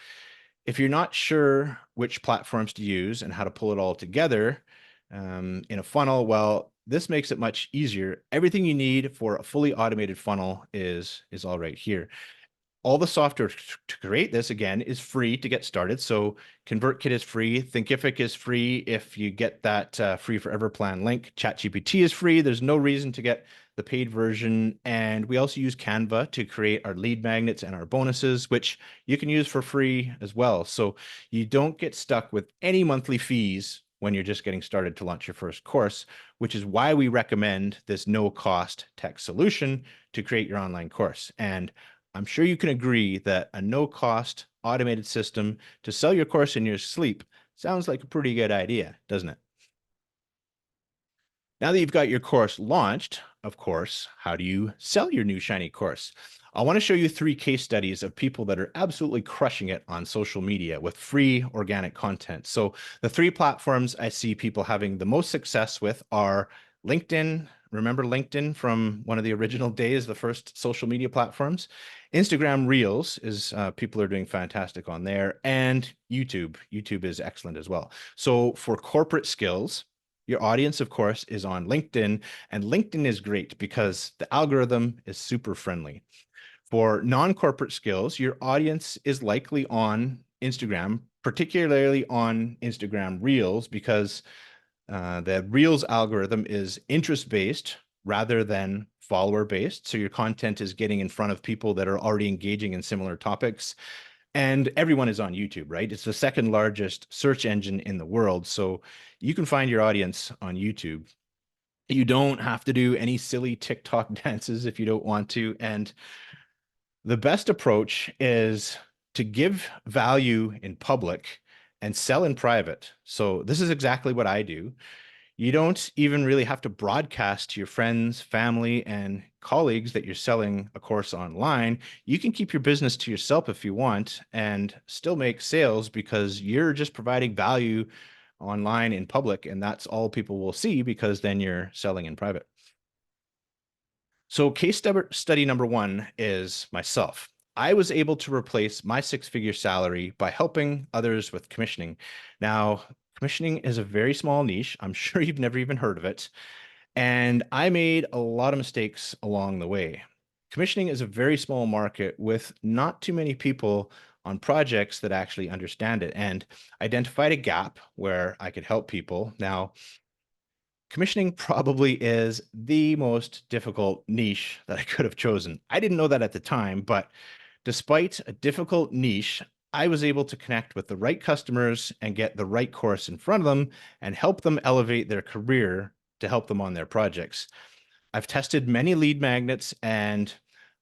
if you're not sure which platforms to use and how to pull it all together in a funnel, well, this makes it much easier. Everything you need for a fully automated funnel is all right here. All the software to create this, again, is free to get started. So ConvertKit is free. Thinkific is free if you get that free forever plan link. ChatGPT is free. There's no reason to get the paid version. And we also use Canva to create our lead magnets and our bonuses, which you can use for free as well. So you don't get stuck with any monthly fees when you're just getting started to launch your first course, which is why we recommend this no-cost tech solution to create your online course. And I'm sure you can agree that a no-cost automated system to sell your course in your sleep sounds like a pretty good idea, doesn't it? Now that you've got your course launched, of course, how do you sell your new shiny course? I want to show you 3 case studies of people that are absolutely crushing it on social media with free organic content. So the 3 platforms I see people having the most success with are LinkedIn. Remember LinkedIn from one of the original days, the first social media platforms? Instagram Reels is people are doing fantastic on there, and YouTube. YouTube is excellent as well. So for corporate skills, your audience, of course, is on LinkedIn, and LinkedIn is great because the algorithm is super friendly. For non-corporate skills, your audience is likely on Instagram, particularly on Instagram Reels, because the Reels algorithm is interest-based rather than follower-based. So your content is getting in front of people that are already engaging in similar topics. And everyone is on YouTube, right? It's the second largest search engine in the world. So you can find your audience on YouTube. You don't have to do any silly TikTok dances if you don't want to. And the best approach is to give value in public and sell in private. So this is exactly what I do. You don't even really have to broadcast to your friends, family, and colleagues that you're selling a course online. You can keep your business to yourself if you want and still make sales because you're just providing value online in public, and that's all people will see because then you're selling in private. So case study number 1 is myself. I was able to replace my 6-figure salary by helping others with commissioning. Now, commissioning is a very small niche. I'm sure you've never even heard of it. And I made a lot of mistakes along the way. Commissioning is a very small market with not too many people on projects that actually understand it, and identified a gap where I could help people. Now, commissioning probably is the most difficult niche that I could have chosen. I didn't know that at the time, but despite a difficult niche, I was able to connect with the right customers and get the right course in front of them and help them elevate their career to help them on their projects. I've tested many lead magnets, and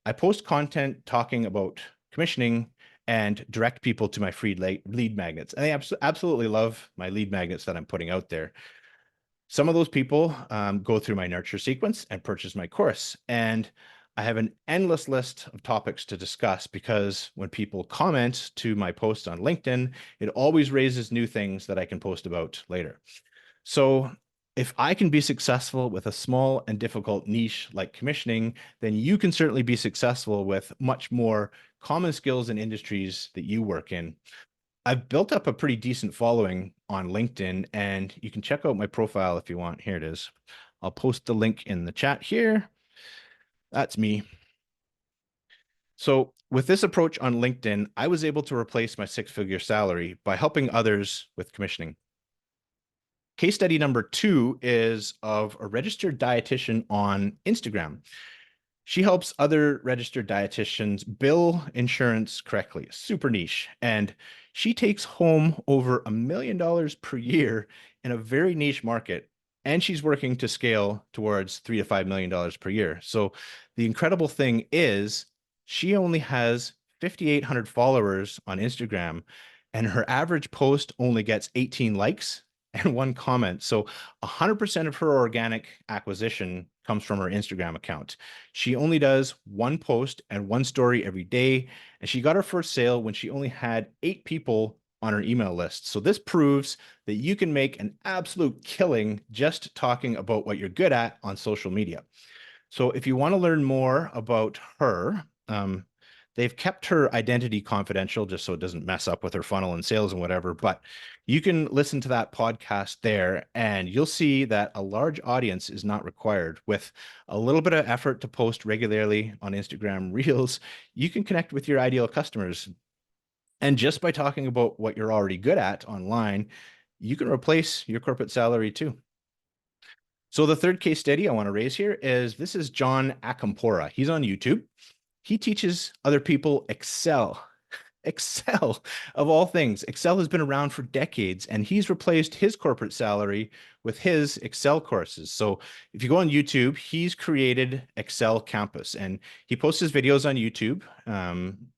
I post content talking about commissioning and direct people to my free lead magnets. And I absolutely love my lead magnets that I'm putting out there. Some of those people go through my nurture sequence and purchase my course. And I have an endless list of topics to discuss because when people comment to my post on LinkedIn, it always raises new things that I can post about later. So if I can be successful with a small and difficult niche like commissioning, then you can certainly be successful with much more common skills and industries that you work in. I've built up a pretty decent following on LinkedIn, and you can check out my profile if you want. Here it is. I'll post the link in the chat here. That's me. So with this approach on LinkedIn, I was able to replace my 6-figure salary by helping others with commissioning. Case study number 2 is of a registered dietitian on Instagram. She helps other registered dietitians bill insurance correctly, super niche. And she takes home over $1 million per year in a very niche market. And she's working to scale towards $3 to $5 million per year. So the incredible thing is she only has 5,800 followers on Instagram, and her average post only gets 18 likes and 1 comment. So 100% of her organic acquisition comes from her Instagram account. She only does 1 post and 1 story every day, and she got her first sale when she only had 8 people on her email list. So this proves that you can make an absolute killing just talking about what you're good at on social media. So if you want to learn more about her, They've kept her identity confidential just so it doesn't mess up with her funnel and sales and whatever. But you can listen to that podcast there, and you'll see that a large audience is not required. With a little bit of effort to post regularly on Instagram Reels, you can connect with your ideal customers. And just by talking about what you're already good at online, you can replace your corporate salary too. So the third case study I want to raise here is this is John Akampora. He's on YouTube. He teaches other people Excel. Excel, of all things. Excel has been around for decades, and he's replaced his corporate salary with his Excel courses. So if you go on YouTube, he's created Excel Campus, and he posts his videos on YouTube.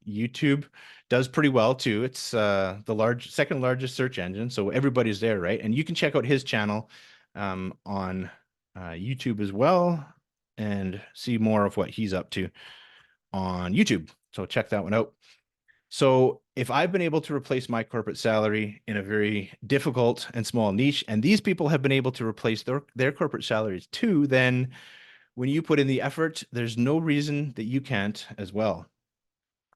YouTube does pretty well too. It's the second largest search engine, so everybody's there, right? And you can check out his channel on YouTube as well and see more of what he's up to on YouTube. So check that one out. So if I've been able to replace my corporate salary in a very difficult and small niche, and these people have been able to replace their corporate salaries too, then when you put in the effort, there's no reason that you can't as well.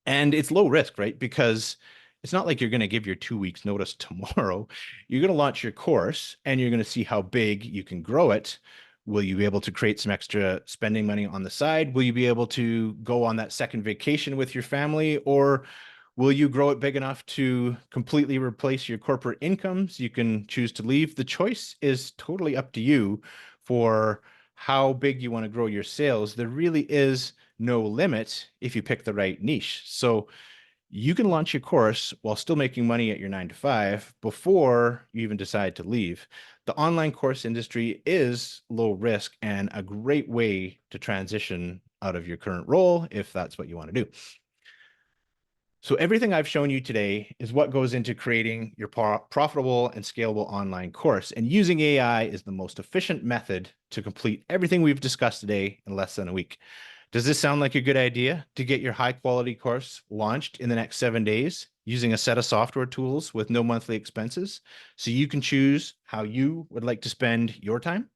And it's low risk, right? Because it's not like you're going to give your 2 weeks notice tomorrow. You're going to launch your course and you're going to see how big you can grow it. Will you be able to create some extra spending money on the side? Will you be able to go on that second vacation with your family? Or will you grow it big enough to completely replace your corporate incomes? You can choose to leave. The choice is totally up to you for how big you want to grow your sales. There really is no limit if you pick the right niche. So you can launch your course while still making money at your 9 to 5 before you even decide to leave. The online course industry is low risk and a great way to transition out of your current role if that's what you want to do. So everything I've shown you today is what goes into creating your profitable and scalable online course. And using AI is the most efficient method to complete everything we've discussed today in less than a week. Does this sound like a good idea to get your high quality course launched in the next 7 days using a set of software tools with no monthly expenses so you can choose how you would like to spend your time?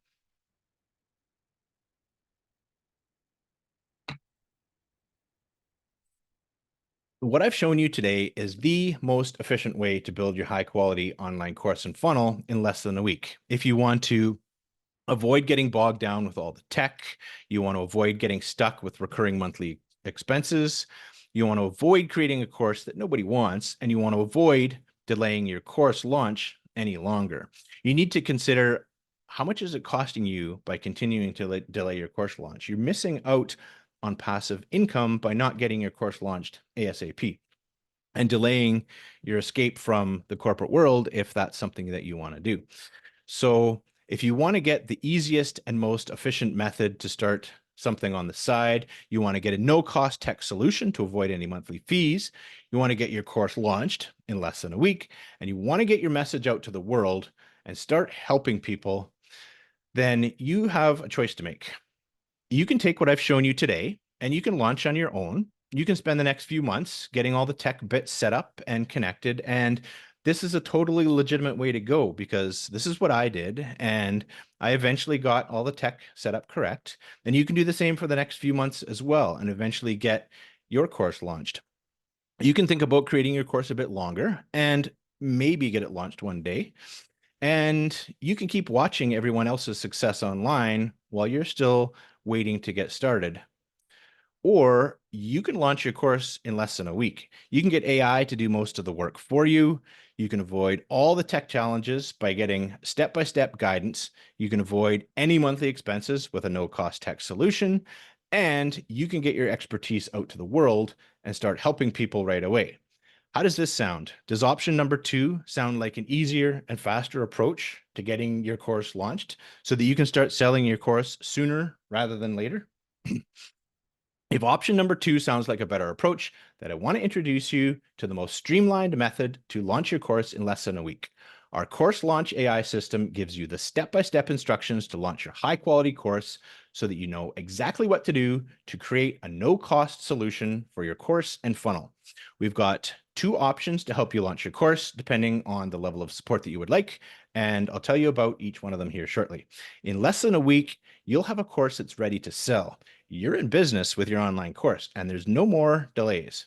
What I've shown you today is the most efficient way to build your high quality online course and funnel in less than a week. If you want to avoid getting bogged down with all the tech, you want to avoid getting stuck with recurring monthly expenses, you want to avoid creating a course that nobody wants, and you want to avoid delaying your course launch any longer. You need to consider how much is it costing you by continuing to delay your course launch. You're missing out on passive income by not getting your course launched ASAP and delaying your escape from the corporate world if that's something that you want to do. So if you want to get the easiest and most efficient method to start something on the side, you want to get a no-cost tech solution to avoid any monthly fees, you want to get your course launched in less than a week, and you want to get your message out to the world and start helping people, then you have a choice to make. You can take what I've shown you today and you can launch on your own. You can spend the next few months getting all the tech bits set up and connected. And this is a totally legitimate way to go because this is what I did. And I eventually got all the tech set up correct. And you can do the same for the next few months as well and eventually get your course launched. You can think about creating your course a bit longer and maybe get it launched one day. And you can keep watching everyone else's success online while you're still waiting to get started. Or you can launch your course in less than a week. You can get AI to do most of the work for you. You can avoid all the tech challenges by getting step-by-step guidance. You can avoid any monthly expenses with a no-cost tech solution. And you can get your expertise out to the world and start helping people right away. How does this sound? Does option number 2 sound like an easier and faster approach to getting your course launched so that you can start selling your course sooner rather than later? If option number 2 sounds like a better approach, then I want to introduce you to the most streamlined method to launch your course in less than a week. Our course launch AI system gives you the step-by-step instructions to launch your high-quality course so that you know exactly what to do to create a no-cost solution for your course and funnel. We've got 2 options to help you launch your course, depending on the level of support that you would like, and I'll tell you about each one of them here shortly. In less than a week, you'll have a course that's ready to sell. You're in business with your online course, and there's no more delays.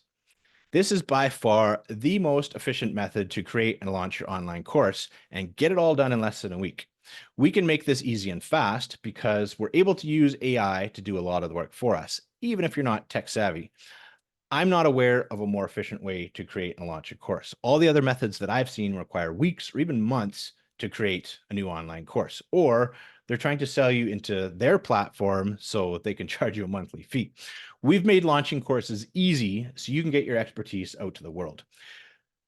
This is by far the most efficient method to create and launch your online course and get it all done in less than a week. We can make this easy and fast because we're able to use AI to do a lot of the work for us, even if you're not tech savvy. I'm not aware of a more efficient way to create and launch a course. All the other methods that I've seen require weeks or even months to create a new online course, or they're trying to sell you into their platform so they can charge you a monthly fee. We've made launching courses easy so you can get your expertise out to the world.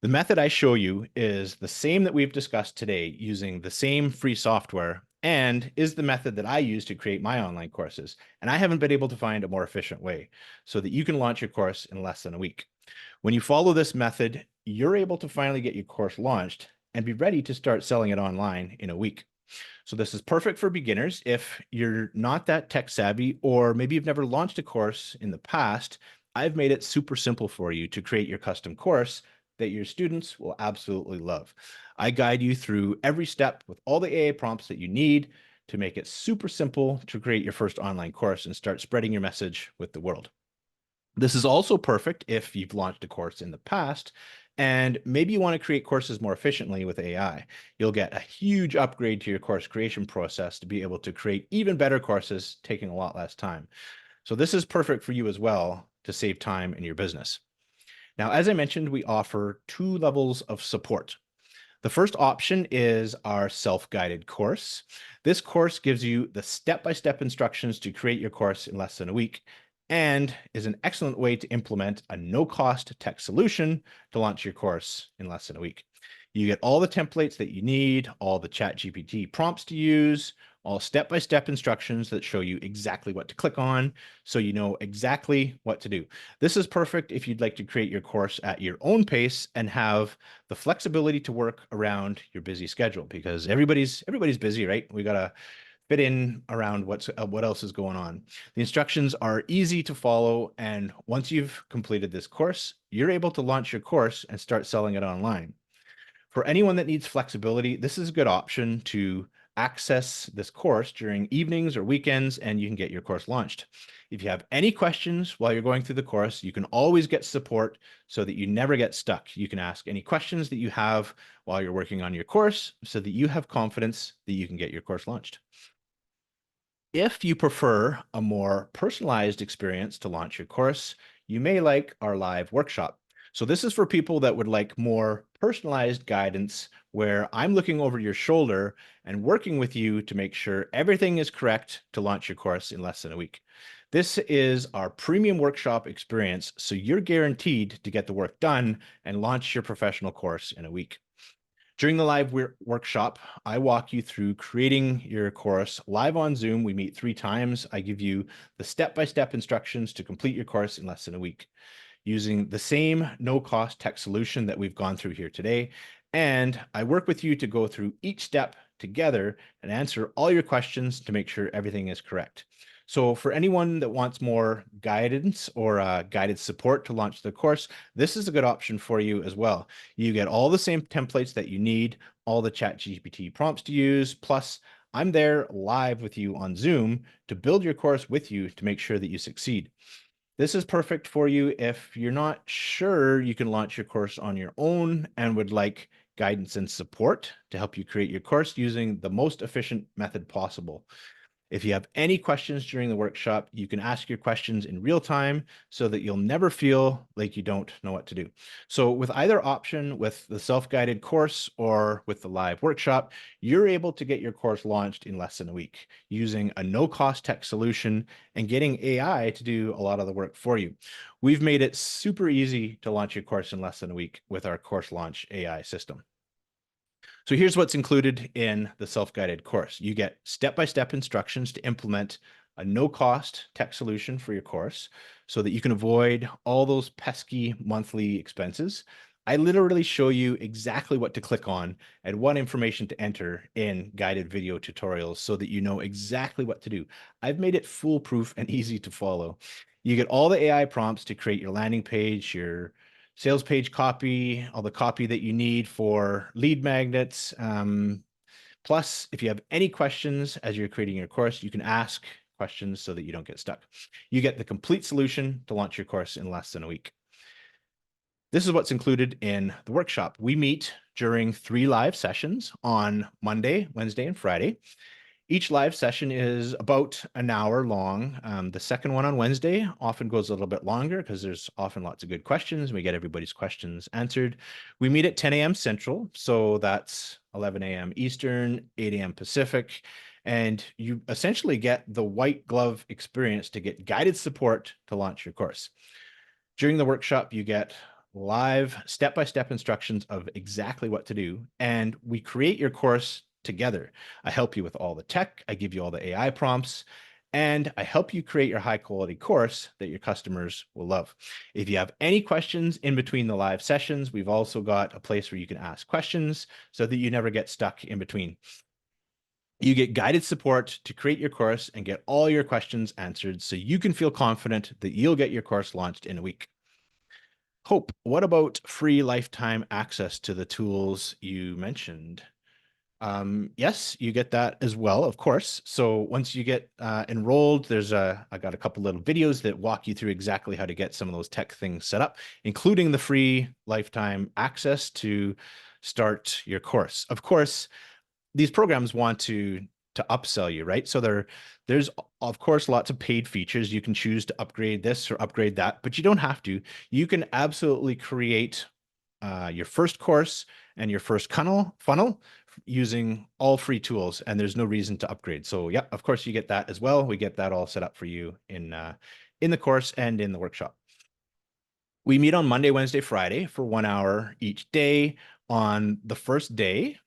The method I show you is the same that we've discussed today using the same free software and is the method that I use to create my online courses. And I haven't been able to find a more efficient way so that you can launch your course in less than a week. When you follow this method, you're able to finally get your course launched and be ready to start selling it online in a week. So this is perfect for beginners if you're not that tech savvy, or maybe you've never launched a course in the past. I've made it super simple for you to create your custom course that your students will absolutely love. I guide you through every step with all the AA prompts that you need to make it super simple to create your first online course and start spreading your message with the world. This is also perfect if you've launched a course in the past and maybe you want to create courses more efficiently with AI. You'll get a huge upgrade to your course creation process to be able to create even better courses, taking a lot less time. So this is perfect for you as well to save time in your business. Now, as I mentioned, we offer two levels of support. The first option is our self-guided course. This course gives you the step-by-step instructions to create your course in less than a week and is an excellent way to implement a no-cost tech solution to launch your course in less than a week. You get all the templates that you need, all the ChatGPT prompts to use, all step-by-step instructions that show you exactly what to click on, so you know exactly what to do. This is perfect if you'd like to create your course at your own pace and have the flexibility to work around your busy schedule, because everybody's busy, right? We gotta fit in around what else is going on. The instructions are easy to follow, and once you've completed this course, you're able to launch your course and start selling it online. For anyone that needs flexibility, this is a good option to access this course during evenings or weekends, and you can get your course launched. If you have any questions while you're going through the course, you can always get support so that you never get stuck. You can ask any questions that you have while you're working on your course so that you have confidence that you can get your course launched. If you prefer a more personalized experience to launch your course, you may like our live workshop. So this is for people that would like more personalized guidance where I'm looking over your shoulder and working with you to make sure everything is correct to launch your course in less than a week. This is our premium workshop experience, so you're guaranteed to get the work done and launch your professional course in a week. During the live workshop, I walk you through creating your course live on Zoom. We meet 3 times. I give you the step-by-step instructions to complete your course in less than a week using the same no-cost tech solution that we've gone through here today. And I work with you to go through each step together and answer all your questions to make sure everything is correct. So for anyone that wants more guidance or guided support to launch the course, this is a good option for you as well. You get all the same templates that you need, all the ChatGPT prompts to use, plus I'm there live with you on Zoom to build your course with you to make sure that you succeed. This is perfect for you if you're not sure you can launch your course on your own and would like guidance and support to help you create your course using the most efficient method possible. If you have any questions during the workshop, you can ask your questions in real time so that you'll never feel like you don't know what to do. So with either option, with the self-guided course or with the live workshop, you're able to get your course launched in less than a week using a no-cost tech solution and getting AI to do a lot of the work for you. We've made it super easy to launch your course in less than a week with our Course Launch AI system. So here's what's included in the self-guided course. You get step-by-step instructions to implement a no-cost tech solution for your course so that you can avoid all those pesky monthly expenses. I literally show you exactly what to click on and what information to enter in guided video tutorials so that you know exactly what to do. I've made it foolproof and easy to follow. You get all the AI prompts to create your landing page, your sales page copy, all the copy that you need for lead magnets. Plus, if you have any questions as you're creating your course, you can ask questions so that you don't get stuck. You get the complete solution to launch your course in less than a week. This is what's included in the workshop. We meet during 3 live sessions on Monday, Wednesday, and Friday. Each live session is about an hour long. The second one on Wednesday often goes a little bit longer because there's often lots of good questions. We get everybody's questions answered. We meet at 10 a.m. Central, so that's 11 a.m. Eastern, 8 a.m. Pacific, and you essentially get the white glove experience to get guided support to launch your course. During the workshop, you get live step-by-step instructions of exactly what to do, and we create your course together. I help you with all the tech, I give you all the AI prompts, and I help you create your high quality course that your customers will love. If you have any questions in between the live sessions, we've also got a place where you can ask questions so that you never get stuck in between. You get guided support to create your course and get all your questions answered so you can feel confident that you'll get your course launched in a week. Hope, what about free lifetime access to the tools you mentioned? Yes, you get that as well, of course. So once you get enrolled, I got a couple little videos that walk you through exactly how to get some of those tech things set up, including the free lifetime access to start your course. Of course, these programs want to upsell you, right? So there's of course lots of paid features. You can choose to upgrade this or upgrade that, but you don't have to. You can absolutely create your first course and your first funnel using all free tools, and there's no reason to upgrade. So yeah, of course you get that as well. We get that all set up for you in the course and in the workshop. We meet on Monday, Wednesday, Friday for 1 hour each day. On the first day,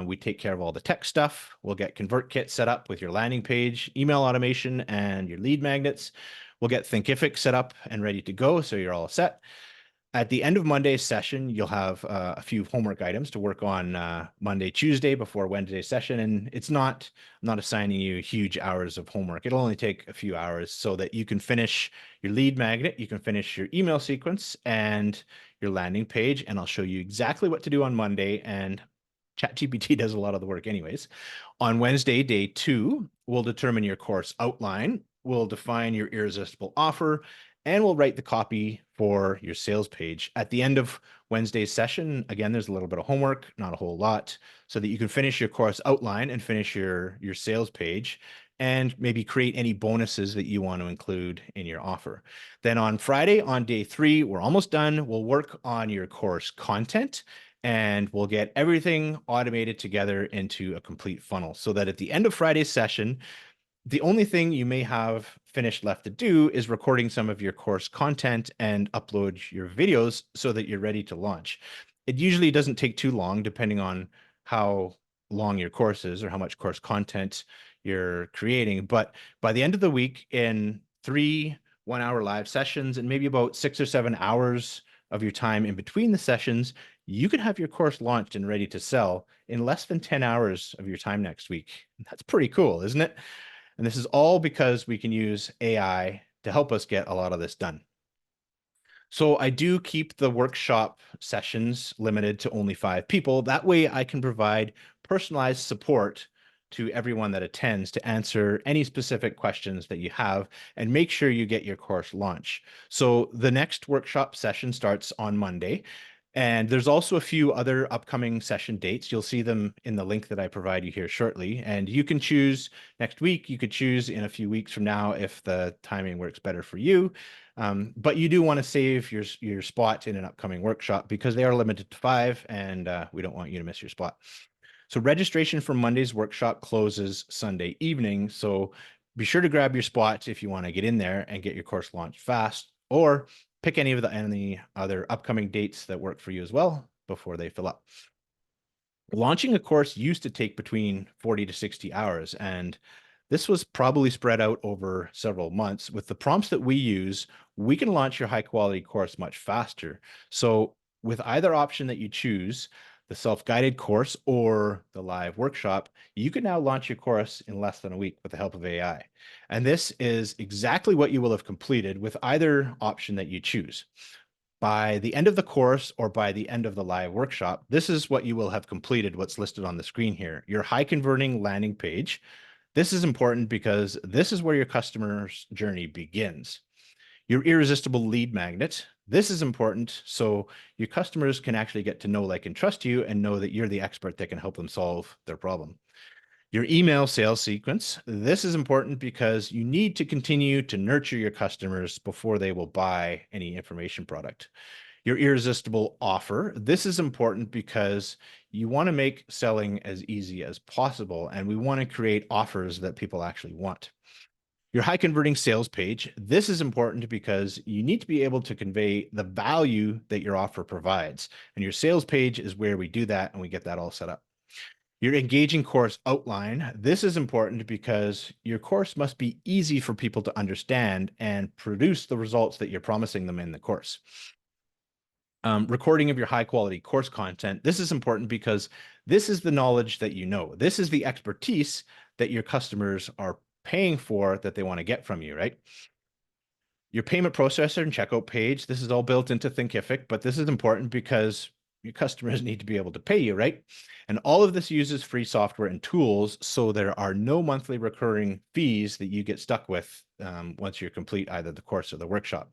we take care of all the tech stuff. We'll get ConvertKit set up with your landing page, email automation, and your lead magnets. We'll get Thinkific set up and ready to go, so you're all set. At the end of Monday's session, you'll have a few homework items to work on Monday, Tuesday before Wednesday's session. And I'm not assigning you huge hours of homework. It'll only take a few hours so that you can finish your lead magnet, you can finish your email sequence and your landing page. And I'll show you exactly what to do on Monday. And ChatGPT does a lot of the work anyways. On Wednesday, day 2, we'll determine your course outline. We'll define your irresistible offer, and we'll write the copy for your sales page. At the end of Wednesday's session, again, there's a little bit of homework, not a whole lot, so that you can finish your course outline and finish your sales page and maybe create any bonuses that you want to include in your offer. Then on Friday, on day 3, we're almost done. We'll work on your course content and we'll get everything automated together into a complete funnel so that at the end of Friday's session, the only thing you may have finished left to do is recording some of your course content and upload your videos so that you're ready to launch. It usually doesn't take too long, depending on how long your course is or how much course content you're creating. But by the end of the week, in 3 1-hour live sessions and maybe about 6 or 7 hours of your time in between the sessions, you can have your course launched and ready to sell in less than 10 hours of your time next week. That's pretty cool, isn't it? And this is all because we can use AI to help us get a lot of this done. So I do keep the workshop sessions limited to only 5 people. That way I can provide personalized support to everyone that attends to answer any specific questions that you have and make sure you get your course launched. So the next workshop session starts on Monday. And there's also a few other upcoming session dates. You'll see them in the link that I provide you here shortly. And you can choose next week. You could choose in a few weeks from now if the timing works better for you. But you do want to save your spot in an upcoming workshop because they are limited to 5 and we don't want you to miss your spot. So registration for Monday's workshop closes Sunday evening. So be sure to grab your spot if you want to get in there and get your course launched fast, or pick any other upcoming dates that work for you as well before they fill up. Launching a course used to take between 40 to 60 hours, and this was probably spread out over several months. With the prompts that we use, we can launch your high quality course much faster. So with either option that you choose, the self-guided course or the live workshop, you can now launch your course in less than a week with the help of AI. And this is exactly what you will have completed with either option that you choose. By the end of the course or by the end of the live workshop, this is what you will have completed, what's listed on the screen here, your high converting landing page. This is important because this is where your customer's journey begins. Your irresistible lead magnet. This is important so your customers can actually get to know, like, and trust you and know that you're the expert that can help them solve their problem. Your email sales sequence. This is important because you need to continue to nurture your customers before they will buy any information product. Your irresistible offer. This is important because you want to make selling as easy as possible, and we want to create offers that people actually want. Your high converting sales page. This is important because you need to be able to convey the value that your offer provides. And your sales page is where we do that and we get that all set up. Your engaging course outline. This is important because your course must be easy for people to understand and produce the results that you're promising them in the course. Recording of your high quality course content. This is important because this is the knowledge that you know. This is the expertise that your customers are paying for that they want to get from you, right? Your payment processor and checkout page. This is all built into Thinkific, but this is important because your customers need to be able to pay you, right? And all of this uses free software and tools, so there are no monthly recurring fees that you get stuck with once you're complete either the course or the workshop.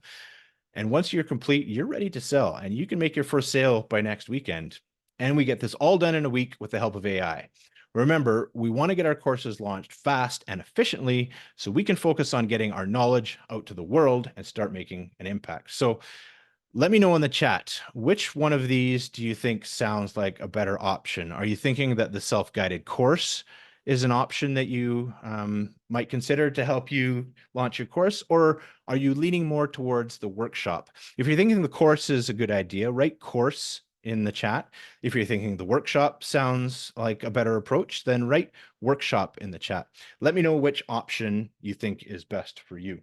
And once you're complete, you're ready to sell, and you can make your first sale by next weekend. And we get this all done in a week with the help of AI. Remember, we want to get our courses launched fast and efficiently so we can focus on getting our knowledge out to the world and start making an impact. So let me know in the chat, which one of these do you think sounds like a better option? Are you thinking that the self-guided course is an option that you might consider to help you launch your course, or are you leaning more towards the workshop? If you're thinking the course is a good idea, write course in the chat. If you're thinking the workshop sounds like a better approach, then write workshop in the chat. Let me know which option you think is best for you.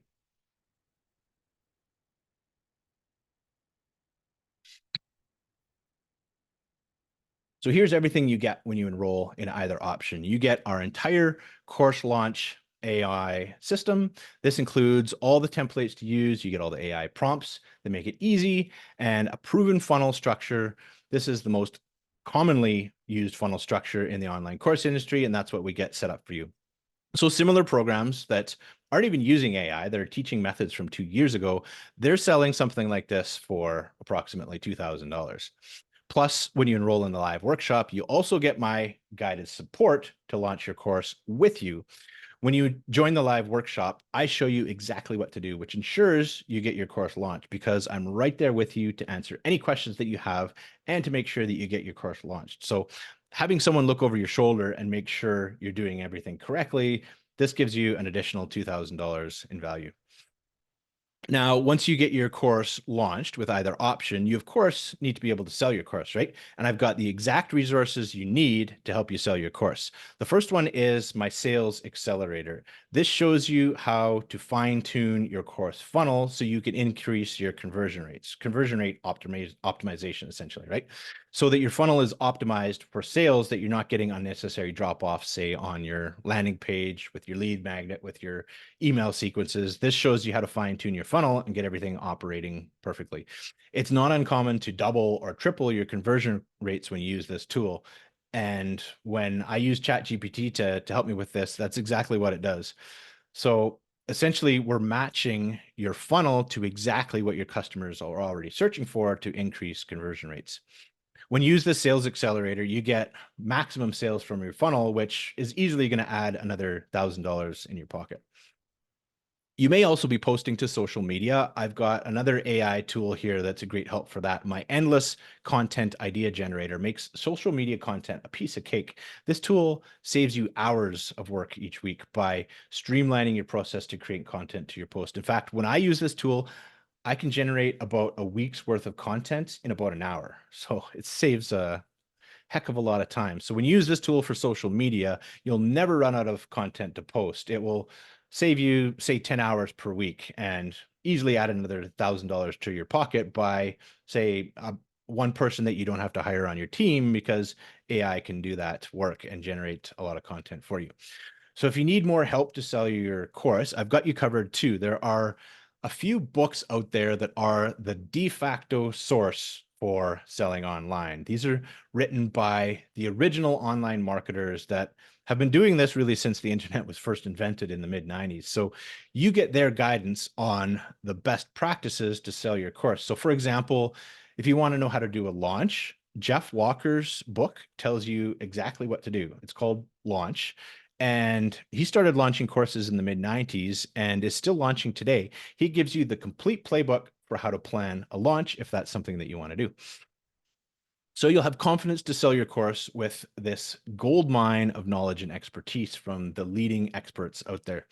So here's everything you get when you enroll in either option. You get our entire course launch AI system. This includes all the templates to use. You get all the AI prompts that make it easy and a proven funnel structure. This is the most commonly used funnel structure in the online course industry, and that's what we get set up for you. So similar programs that aren't even using AI, that are teaching methods from 2 years ago, they're selling something like this for approximately $2,000. Plus, when you enroll in the live workshop, you also get my guided support to launch your course with you. When you join the live workshop, I show you exactly what to do, which ensures you get your course launched because I'm right there with you to answer any questions that you have and to make sure that you get your course launched. So having someone look over your shoulder and make sure you're doing everything correctly, this gives you an additional $2,000 in value. Now, once you get your course launched with either option, you of course need to be able to sell your course, right? And I've got the exact resources you need to help you sell your course. The first one is my sales accelerator. This shows you how to fine tune your course funnel so you can increase your conversion rates, conversion rate optimization, essentially, right? So that your funnel is optimized for sales, that you're not getting unnecessary drop-offs, say on your landing page, with your lead magnet, with your email sequences. This shows you how to fine tune your funnel and get everything operating perfectly. It's not uncommon to double or triple your conversion rates when you use this tool. And when I use ChatGPT to help me with this, that's exactly what it does. So essentially, we're matching your funnel to exactly what your customers are already searching for to increase conversion rates. When you use the sales accelerator, you get maximum sales from your funnel, which is easily going to add another $1,000 in your pocket. You may also be posting to social media. I've got another AI tool here that's a great help for that. My endless content idea generator makes social media content a piece of cake. This tool saves you hours of work each week by streamlining your process to create content to your post. In fact, when I use this tool, I can generate about a week's worth of content in about an hour. So it saves a heck of a lot of time. So when you use this tool for social media, you'll never run out of content to post. It will save you, say, 10 hours per week and easily add another $1,000 to your pocket by, say, one person that you don't have to hire on your team, because AI can do that work and generate a lot of content for you. So if you need more help to sell your course, I've got you covered too. There are a few books out there that are the de facto source for selling online. These are written by the original online marketers that have been doing this really since the internet was first invented in the mid 90s. So you get their guidance on the best practices to sell your course. So for example, if you want to know how to do a launch, Jeff Walker's book tells you exactly what to do. It's called Launch. And he started launching courses in the mid 90s and is still launching today. He gives you the complete playbook for how to plan a launch if that's something that you want to do. So you'll have confidence to sell your course with this gold mine of knowledge and expertise from the leading experts out there,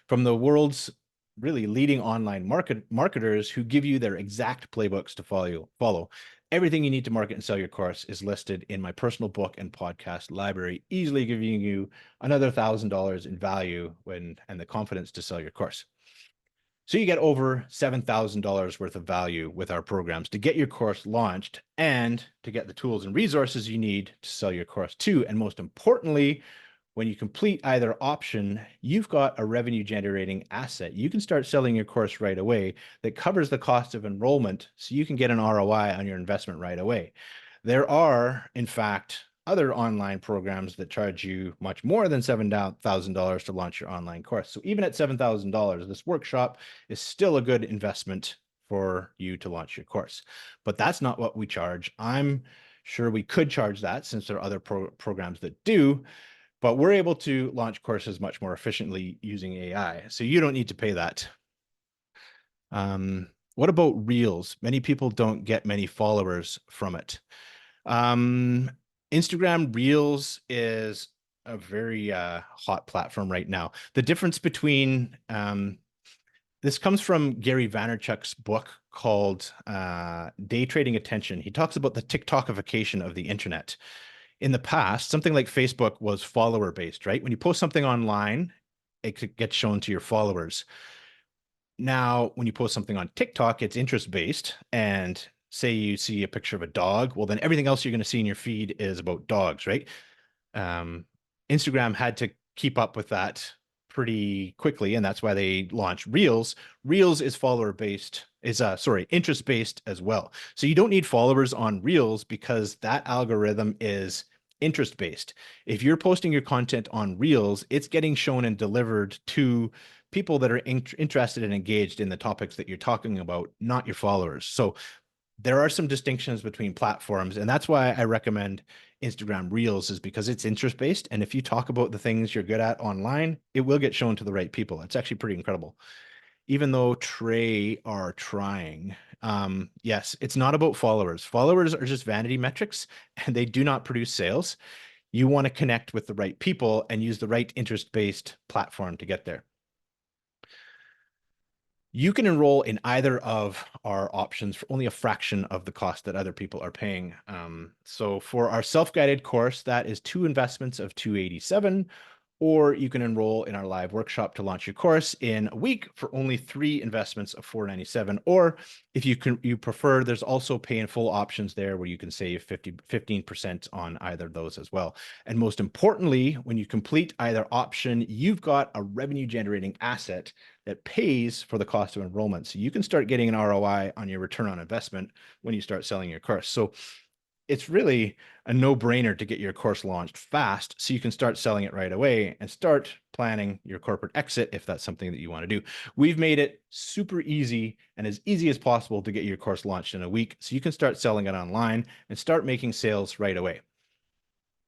from the world's really leading online marketers who give you their exact playbooks to follow. Everything you need to market and sell your course is listed in my personal book and podcast library, easily giving you another $1,000 in value and the confidence to sell your course. So you get over $7,000 worth of value with our programs to get your course launched and to get the tools and resources you need to sell your course too. And most importantly, when you complete either option, you've got a revenue generating asset. You can start selling your course right away that covers the cost of enrollment so you can get an ROI on your investment right away. There are, in fact, other online programs that charge you much more than $7,000 to launch your online course. So even at $7,000, this workshop is still a good investment for you to launch your course. But that's not what we charge. I'm sure we could charge that since there are other programs that do, but we're able to launch courses much more efficiently using AI. So you don't need to pay that. What about Reels? Many people don't get many followers from it. Instagram Reels is a very hot platform right now. The difference between this comes from Gary Vaynerchuk's book called Day Trading Attention. He talks about the TikTokification of the internet. In the past, something like Facebook was follower based, right? When you post something online, it gets shown to your followers. Now, when you post something on TikTok, it's interest based. And say you see a picture of a dog, well, then everything else you're going to see in your feed is about dogs, right? Instagram had to keep up with that pretty quickly, and that's why they launched Reels. Reels is interest based as well. So you don't need followers on Reels because that algorithm is interest based. If you're posting your content on Reels, it's getting shown and delivered to people that are interested and engaged in the topics that you're talking about, not your followers. So there are some distinctions between platforms, and that's why I recommend Instagram Reels, is because it's interest based. And if you talk about the things you're good at online, it will get shown to the right people. It's actually pretty incredible. Even though Trey are trying, yes, it's not about followers. Followers are just vanity metrics and they do not produce sales. You want to connect with the right people and use the right interest-based platform to get there. You can enroll in either of our options for only a fraction of the cost that other people are paying. So for our self-guided course, that is 2 investments of $287, or you can enroll in our live workshop to launch your course in a week for only 3 investments of $497. Or if you prefer, there's also pay in full options there where you can save 15% on either of those as well. And most importantly, when you complete either option, you've got a revenue generating asset that pays for the cost of enrollment. So you can start getting an ROI on your return on investment when you start selling your course. So it's really a no-brainer to get your course launched fast so you can start selling it right away and start planning your corporate exit if that's something that you want to do. We've made it super easy and as easy as possible to get your course launched in a week so you can start selling it online and start making sales right away.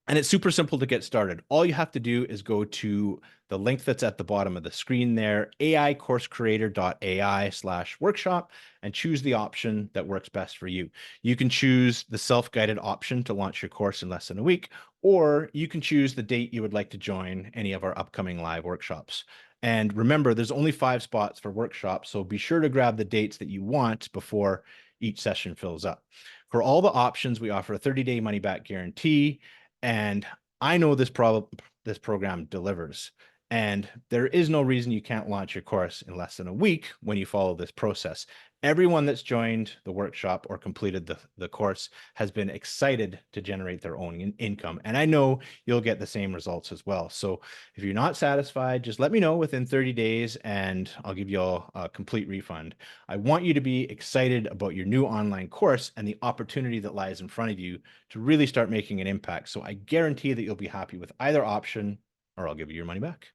And it's super simple to get started. All you have to do is go to the link that's at the bottom of the screen there, AICourseCreator.ai/workshop, and choose the option that works best for you. You can choose the self-guided option to launch your course in less than a week, or you can choose the date you would like to join any of our upcoming live workshops. And remember, there's only 5 spots for workshops, so be sure to grab the dates that you want before each session fills up. For all the options, we offer a 30-day money-back guarantee. And I know this program delivers. And there is no reason you can't launch your course in less than a week when you follow this process. Everyone that's joined the workshop or completed the course has been excited to generate their own income. And I know you'll get the same results as well. So if you're not satisfied, just let me know within 30 days and I'll give you all a complete refund. I want you to be excited about your new online course and the opportunity that lies in front of you to really start making an impact. So I guarantee that you'll be happy with either option or I'll give you your money back.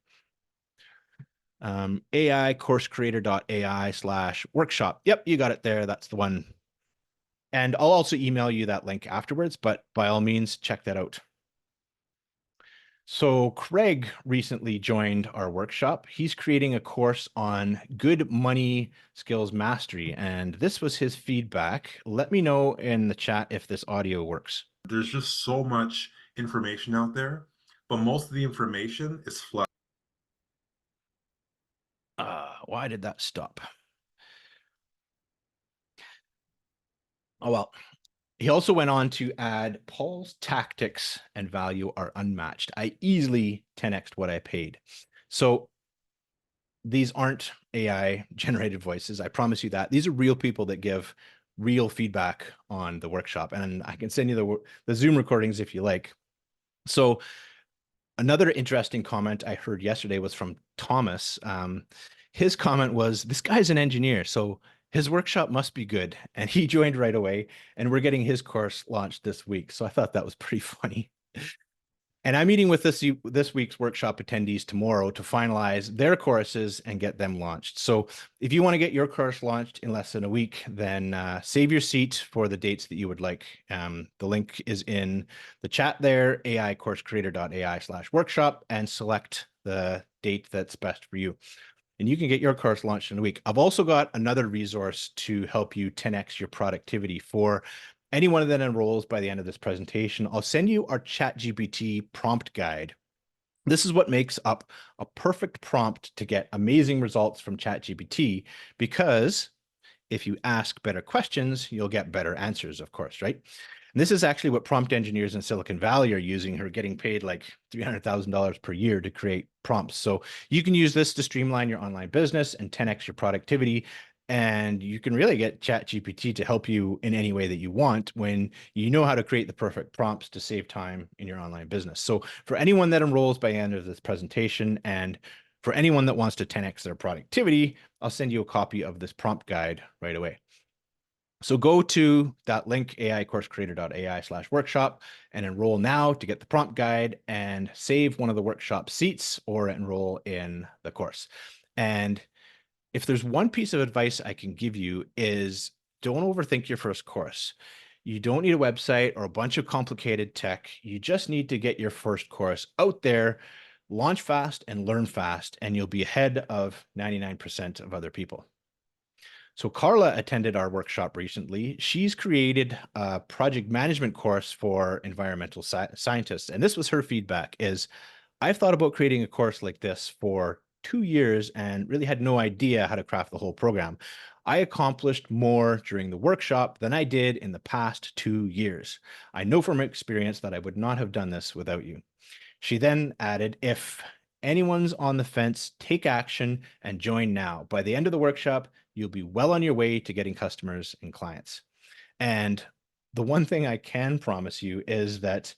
AICourseCreator.ai/workshop. Yep, you got it there. That's the one. And I'll also email you that link afterwards, but by all means, check that out. So Craig recently joined our workshop. He's creating a course on good money skills mastery, and this was his feedback. Let me know in the chat if this audio works. There's just so much information out there, but most of the information is fluff. Why did that stop? Oh, well. He also went on to add Paul's tactics and value are unmatched. I easily 10x'd what I paid. So these aren't AI generated voices. I promise you that. These are real people that give real feedback on the workshop. And I can send you the Zoom recordings if you like. So another interesting comment I heard yesterday was from Thomas. His comment was, this guy's an engineer, so his workshop must be good. And he joined right away, and we're getting his course launched this week. So I thought that was pretty funny. And I'm meeting with this week's workshop attendees tomorrow to finalize their courses and get them launched. So if you want to get your course launched in less than a week, then save your seat for the dates that you would like. The link is in the chat there, AICourseCreator.ai/workshop, and select the date that's best for you. And you can get your course launched in a week. I've also got another resource to help you 10x your productivity for anyone that enrolls by the end of this presentation. I'll send you our ChatGPT prompt guide. This is what makes up a perfect prompt to get amazing results from ChatGPT, because if you ask better questions, you'll get better answers, of course, right? And this is actually what prompt engineers in Silicon Valley are using, who are getting paid like $300,000 per year to create prompts. So you can use this to streamline your online business and 10x your productivity. And you can really get ChatGPT to help you in any way that you want when you know how to create the perfect prompts to save time in your online business. So for anyone that enrolls by the end of this presentation, and for anyone that wants to 10x their productivity, I'll send you a copy of this prompt guide right away. So go to that link, AICourseCreator.ai/workshop, and enroll now to get the prompt guide and save one of the workshop seats or enroll in the course. And if there's one piece of advice I can give you is don't overthink your first course. You don't need a website or a bunch of complicated tech. You just need to get your first course out there, launch fast and learn fast, and you'll be ahead of 99% of other people. So Carla attended our workshop recently. She's created a project management course for environmental scientists. And this was her feedback is, I've thought about creating a course like this for 2 years and really had no idea how to craft the whole program. I accomplished more during the workshop than I did in the past 2 years. I know from experience that I would not have done this without you. She then added, if anyone's on the fence, take action and join now. By the end of the workshop, you'll be well on your way to getting customers and clients. And the one thing I can promise you is that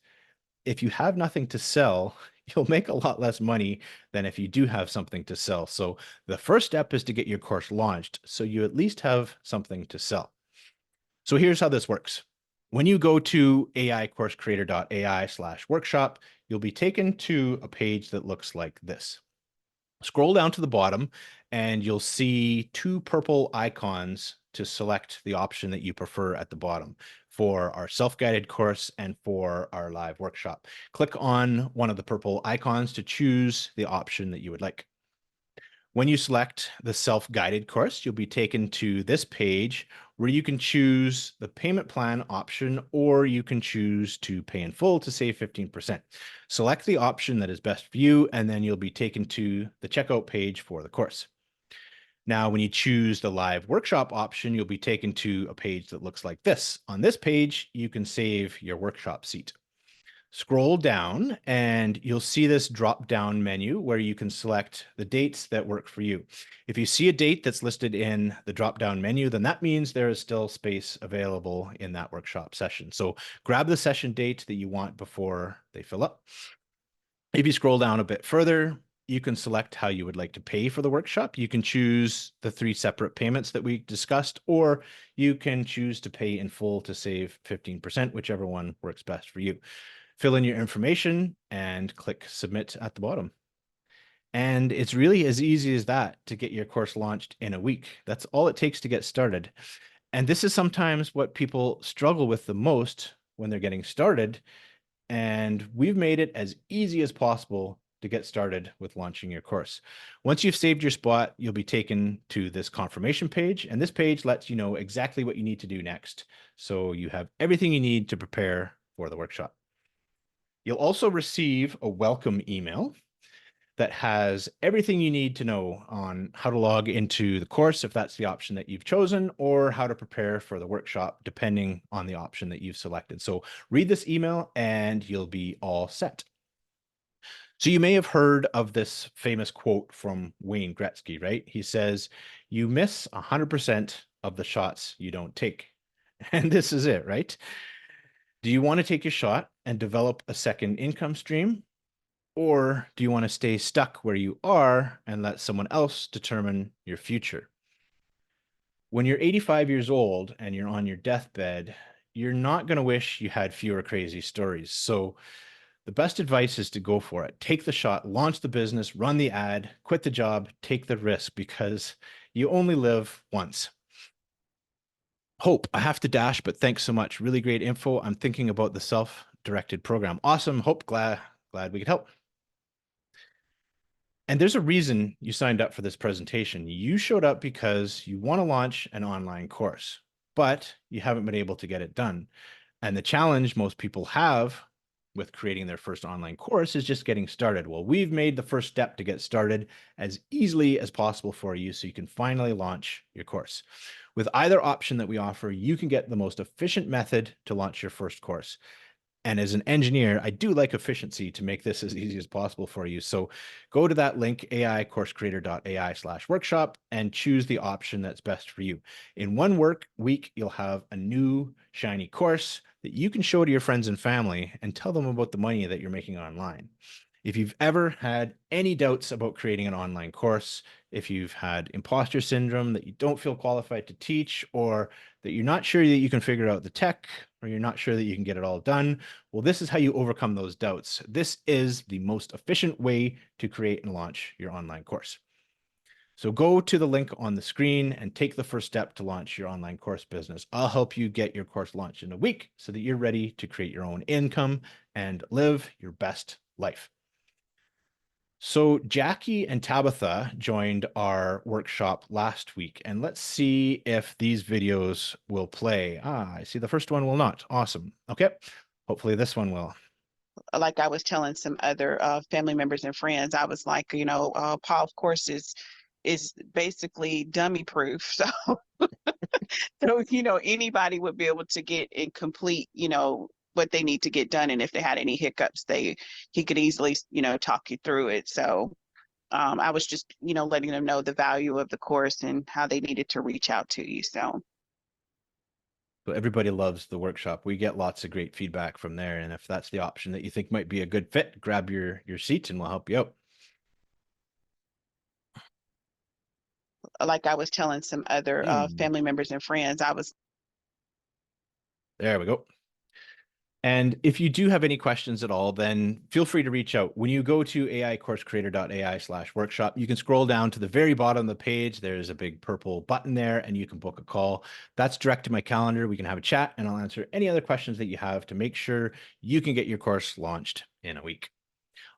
if you have nothing to sell, you'll make a lot less money than if you do have something to sell. So the first step is to get your course launched, so you at least have something to sell. So here's how this works. When you go to AICourseCreator.ai/workshop, you'll be taken to a page that looks like this. Scroll down to the bottom and you'll see 2 purple icons to select the option that you prefer at the bottom for our self-guided course and for our live workshop. Click on one of the purple icons to choose the option that you would like. When you select the self-guided course, you'll be taken to this page where you can choose the payment plan option, or you can choose to pay in full to save 15%. Select the option that is best for you, and then you'll be taken to the checkout page for the course. Now, when you choose the live workshop option, you'll be taken to a page that looks like this. On this page, you can save your workshop seat. Scroll down and you'll see this drop down menu where you can select the dates that work for you. If you see a date that's listed in the drop down menu, then that means there is still space available in that workshop session. So grab the session date that you want before they fill up. If you scroll down a bit further, you can select how you would like to pay for the workshop. You can choose the 3 separate payments that we discussed, or you can choose to pay in full to save 15%, whichever one works best for you. Fill in your information and click submit at the bottom. And it's really as easy as that to get your course launched in a week. That's all it takes to get started. And this is sometimes what people struggle with the most when they're getting started. And we've made it as easy as possible to get started with launching your course. Once you've saved your spot, you'll be taken to this confirmation page, and this page lets you know exactly what you need to do next. So you have everything you need to prepare for the workshop. You'll also receive a welcome email that has everything you need to know on how to log into the course, if that's the option that you've chosen, or how to prepare for the workshop, depending on the option that you've selected. So read this email and you'll be all set. So you may have heard of this famous quote from Wayne Gretzky, right? He says, "You miss 100% of the shots you don't take." And this is it, right? Do you want to take a shot and develop a second income stream? Or do you want to stay stuck where you are and let someone else determine your future? When you're 85 years old and you're on your deathbed, you're not going to wish you had fewer crazy stories. So the best advice is to go for it. Take the shot, launch the business, run the ad, quit the job, take the risk, because you only live once. Hope, I have to dash, but thanks so much. Really great info. I'm thinking about the self-directed program. Awesome. Hope, glad we could help. And there's a reason you signed up for this presentation. You showed up because you want to launch an online course, but you haven't been able to get it done. And the challenge most people have with creating their first online course is just getting started. Well, we've made the first step to get started as easily as possible for you so you can finally launch your course. With either option that we offer, you can get the most efficient method to launch your first course. And as an engineer, I do like efficiency to make this as easy as possible for you. So go to that link, AICourseCreator.ai/workshop, and choose the option that's best for you. In one work week, you'll have a new shiny course that you can show to your friends and family and tell them about the money that you're making online. If you've ever had any doubts about creating an online course, if you've had imposter syndrome that you don't feel qualified to teach, or that you're not sure that you can figure out the tech, or you're not sure that you can get it all done, well, this is how you overcome those doubts. This is the most efficient way to create and launch your online course. So go to the link on the screen and take the first step to launch your online course business. I'll help you get your course launched in a week so that you're ready to create your own income and live your best life. So Jackie and Tabitha joined our workshop last week, and let's see if these videos will play. I see the first one will not. Awesome. Okay. Hopefully this one will. Like I was telling some other family members and friends, I was like, Paul, of course, is basically dummy proof. So anybody would be able to get and complete, what they need to get done. And if they had any hiccups, he could easily, talk you through it. So I was just, letting them know the value of the course and how they needed to reach out to you. So everybody loves the workshop. We get lots of great feedback from there. And if that's the option that you think might be a good fit, grab your seat and we'll help you out. like I was telling some other family members and friends, There we go. And if you do have any questions at all, then feel free to reach out. When you go to AICourseCreator.ai/workshop, you can scroll down to the very bottom of the page. There's a big purple button there and you can book a call. That's direct to my calendar. We can have a chat and I'll answer any other questions that you have to make sure you can get your course launched in a week.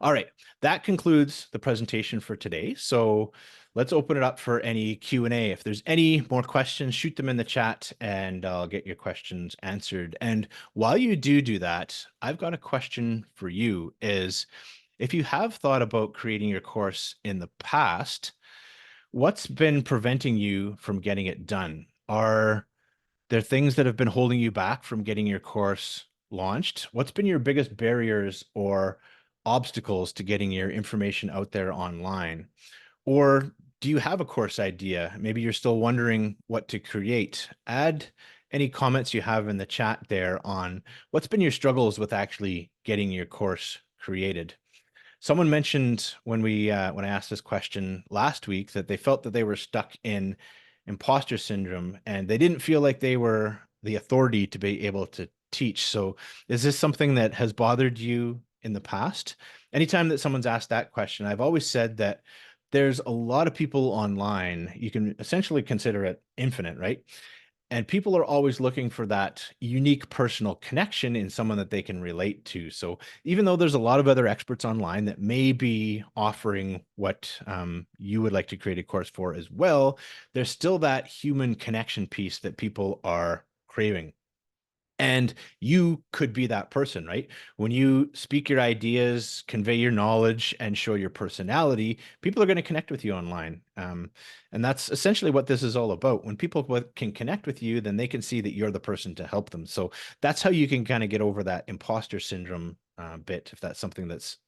All right, that concludes the presentation for today. So let's open it up for any Q&A. If there's any more questions, shoot them in the chat and I'll get your questions answered. And while you do that, I've got a question for you is, if you have thought about creating your course in the past, what's been preventing you from getting it done? Are there things that have been holding you back from getting your course launched? What's been your biggest barriers or obstacles to getting your information out there online? Or do you have a course idea? Maybe you're still wondering what to create. Add any comments you have in the chat there on what's been your struggles with actually getting your course created. Someone mentioned when I asked this question last week that they felt that they were stuck in imposter syndrome and they didn't feel like they were the authority to be able to teach. So is this something that has bothered you in the past? Anytime that someone's asked that question, I've always said that there's a lot of people online. You can essentially consider it infinite, right? And people are always looking for that unique personal connection in someone that they can relate to. So even though there's a lot of other experts online that may be offering what you would like to create a course for as well, there's still that human connection piece that people are craving. And you could be that person, right? When you speak your ideas, convey your knowledge, and show your personality, people are going to connect with you online. And that's essentially what this is all about. When people can connect with you, then they can see that you're the person to help them. So that's how you can kind of get over that imposter syndrome bit, if that's something that's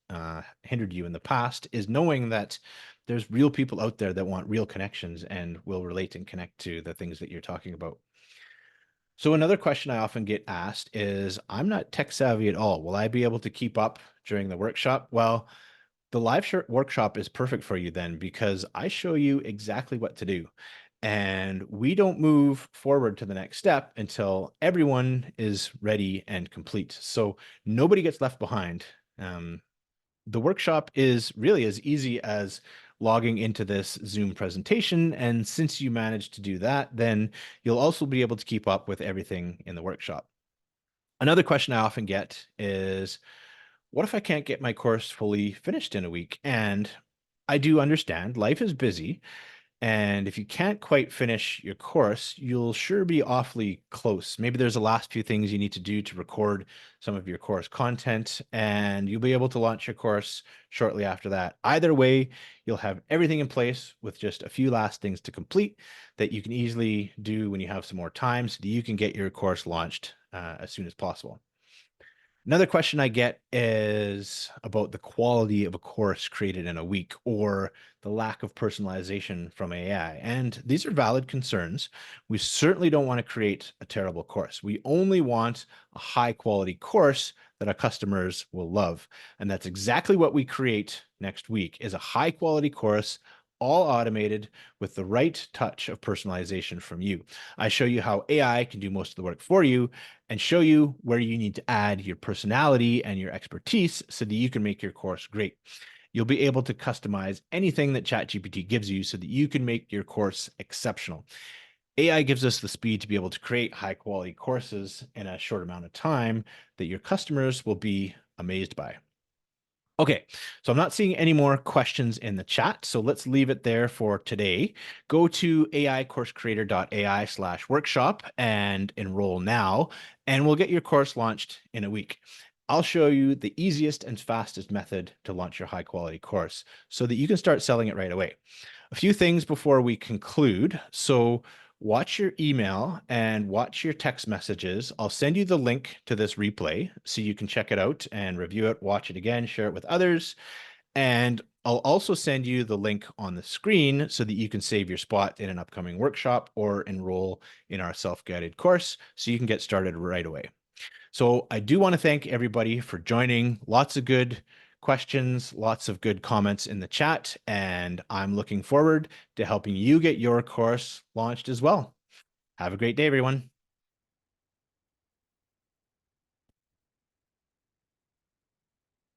hindered you in the past, is knowing that there's real people out there that want real connections and will relate and connect to the things that you're talking about. So another question I often get asked is, I'm not tech savvy at all. Will I be able to keep up during the workshop? Well, the live workshop is perfect for you then, because I show you exactly what to do. And we don't move forward to the next step until everyone is ready and complete. So nobody gets left behind. The workshop is really as easy as logging into this Zoom presentation. And since you managed to do that, then you'll also be able to keep up with everything in the workshop. Another question I often get is, what if I can't get my course fully finished in a week? And I do understand life is busy. And if you can't quite finish your course, you'll sure be awfully close. Maybe there's the last few things you need to do to record some of your course content, and you'll be able to launch your course shortly after that. Either way, you'll have everything in place with just a few last things to complete that you can easily do when you have some more time so that you can get your course launched as soon as possible. Another question I get is about the quality of a course created in a week, or the lack of personalization from AI. And these are valid concerns. We certainly don't want to create a terrible course. We only want a high quality course that our customers will love. And that's exactly what we create next week, is a high quality course, all automated with the right touch of personalization from you. I show you how AI can do most of the work for you, and show you where you need to add your personality and your expertise so that you can make your course great. You'll be able to customize anything that ChatGPT gives you so that you can make your course exceptional. AI gives us the speed to be able to create high quality courses in a short amount of time that your customers will be amazed by. Okay, so I'm not seeing any more questions in the chat, so let's leave it there for today. Go to AICourseCreator.ai/workshop and enroll now, and we'll get your course launched in a week. I'll show you the easiest and fastest method to launch your high quality course so that you can start selling it right away. A few things before we conclude. So watch your email and watch your text messages. I'll send you the link to this replay so you can check it out and review it, watch it again, share it with others. And I'll also send you the link on the screen so that you can save your spot in an upcoming workshop or enroll in our self-guided course so you can get started right away. So I do want to thank everybody for joining. Lots of good questions, lots of good comments in the chat, and I'm looking forward to helping you get your course launched as well. Have a great day, everyone.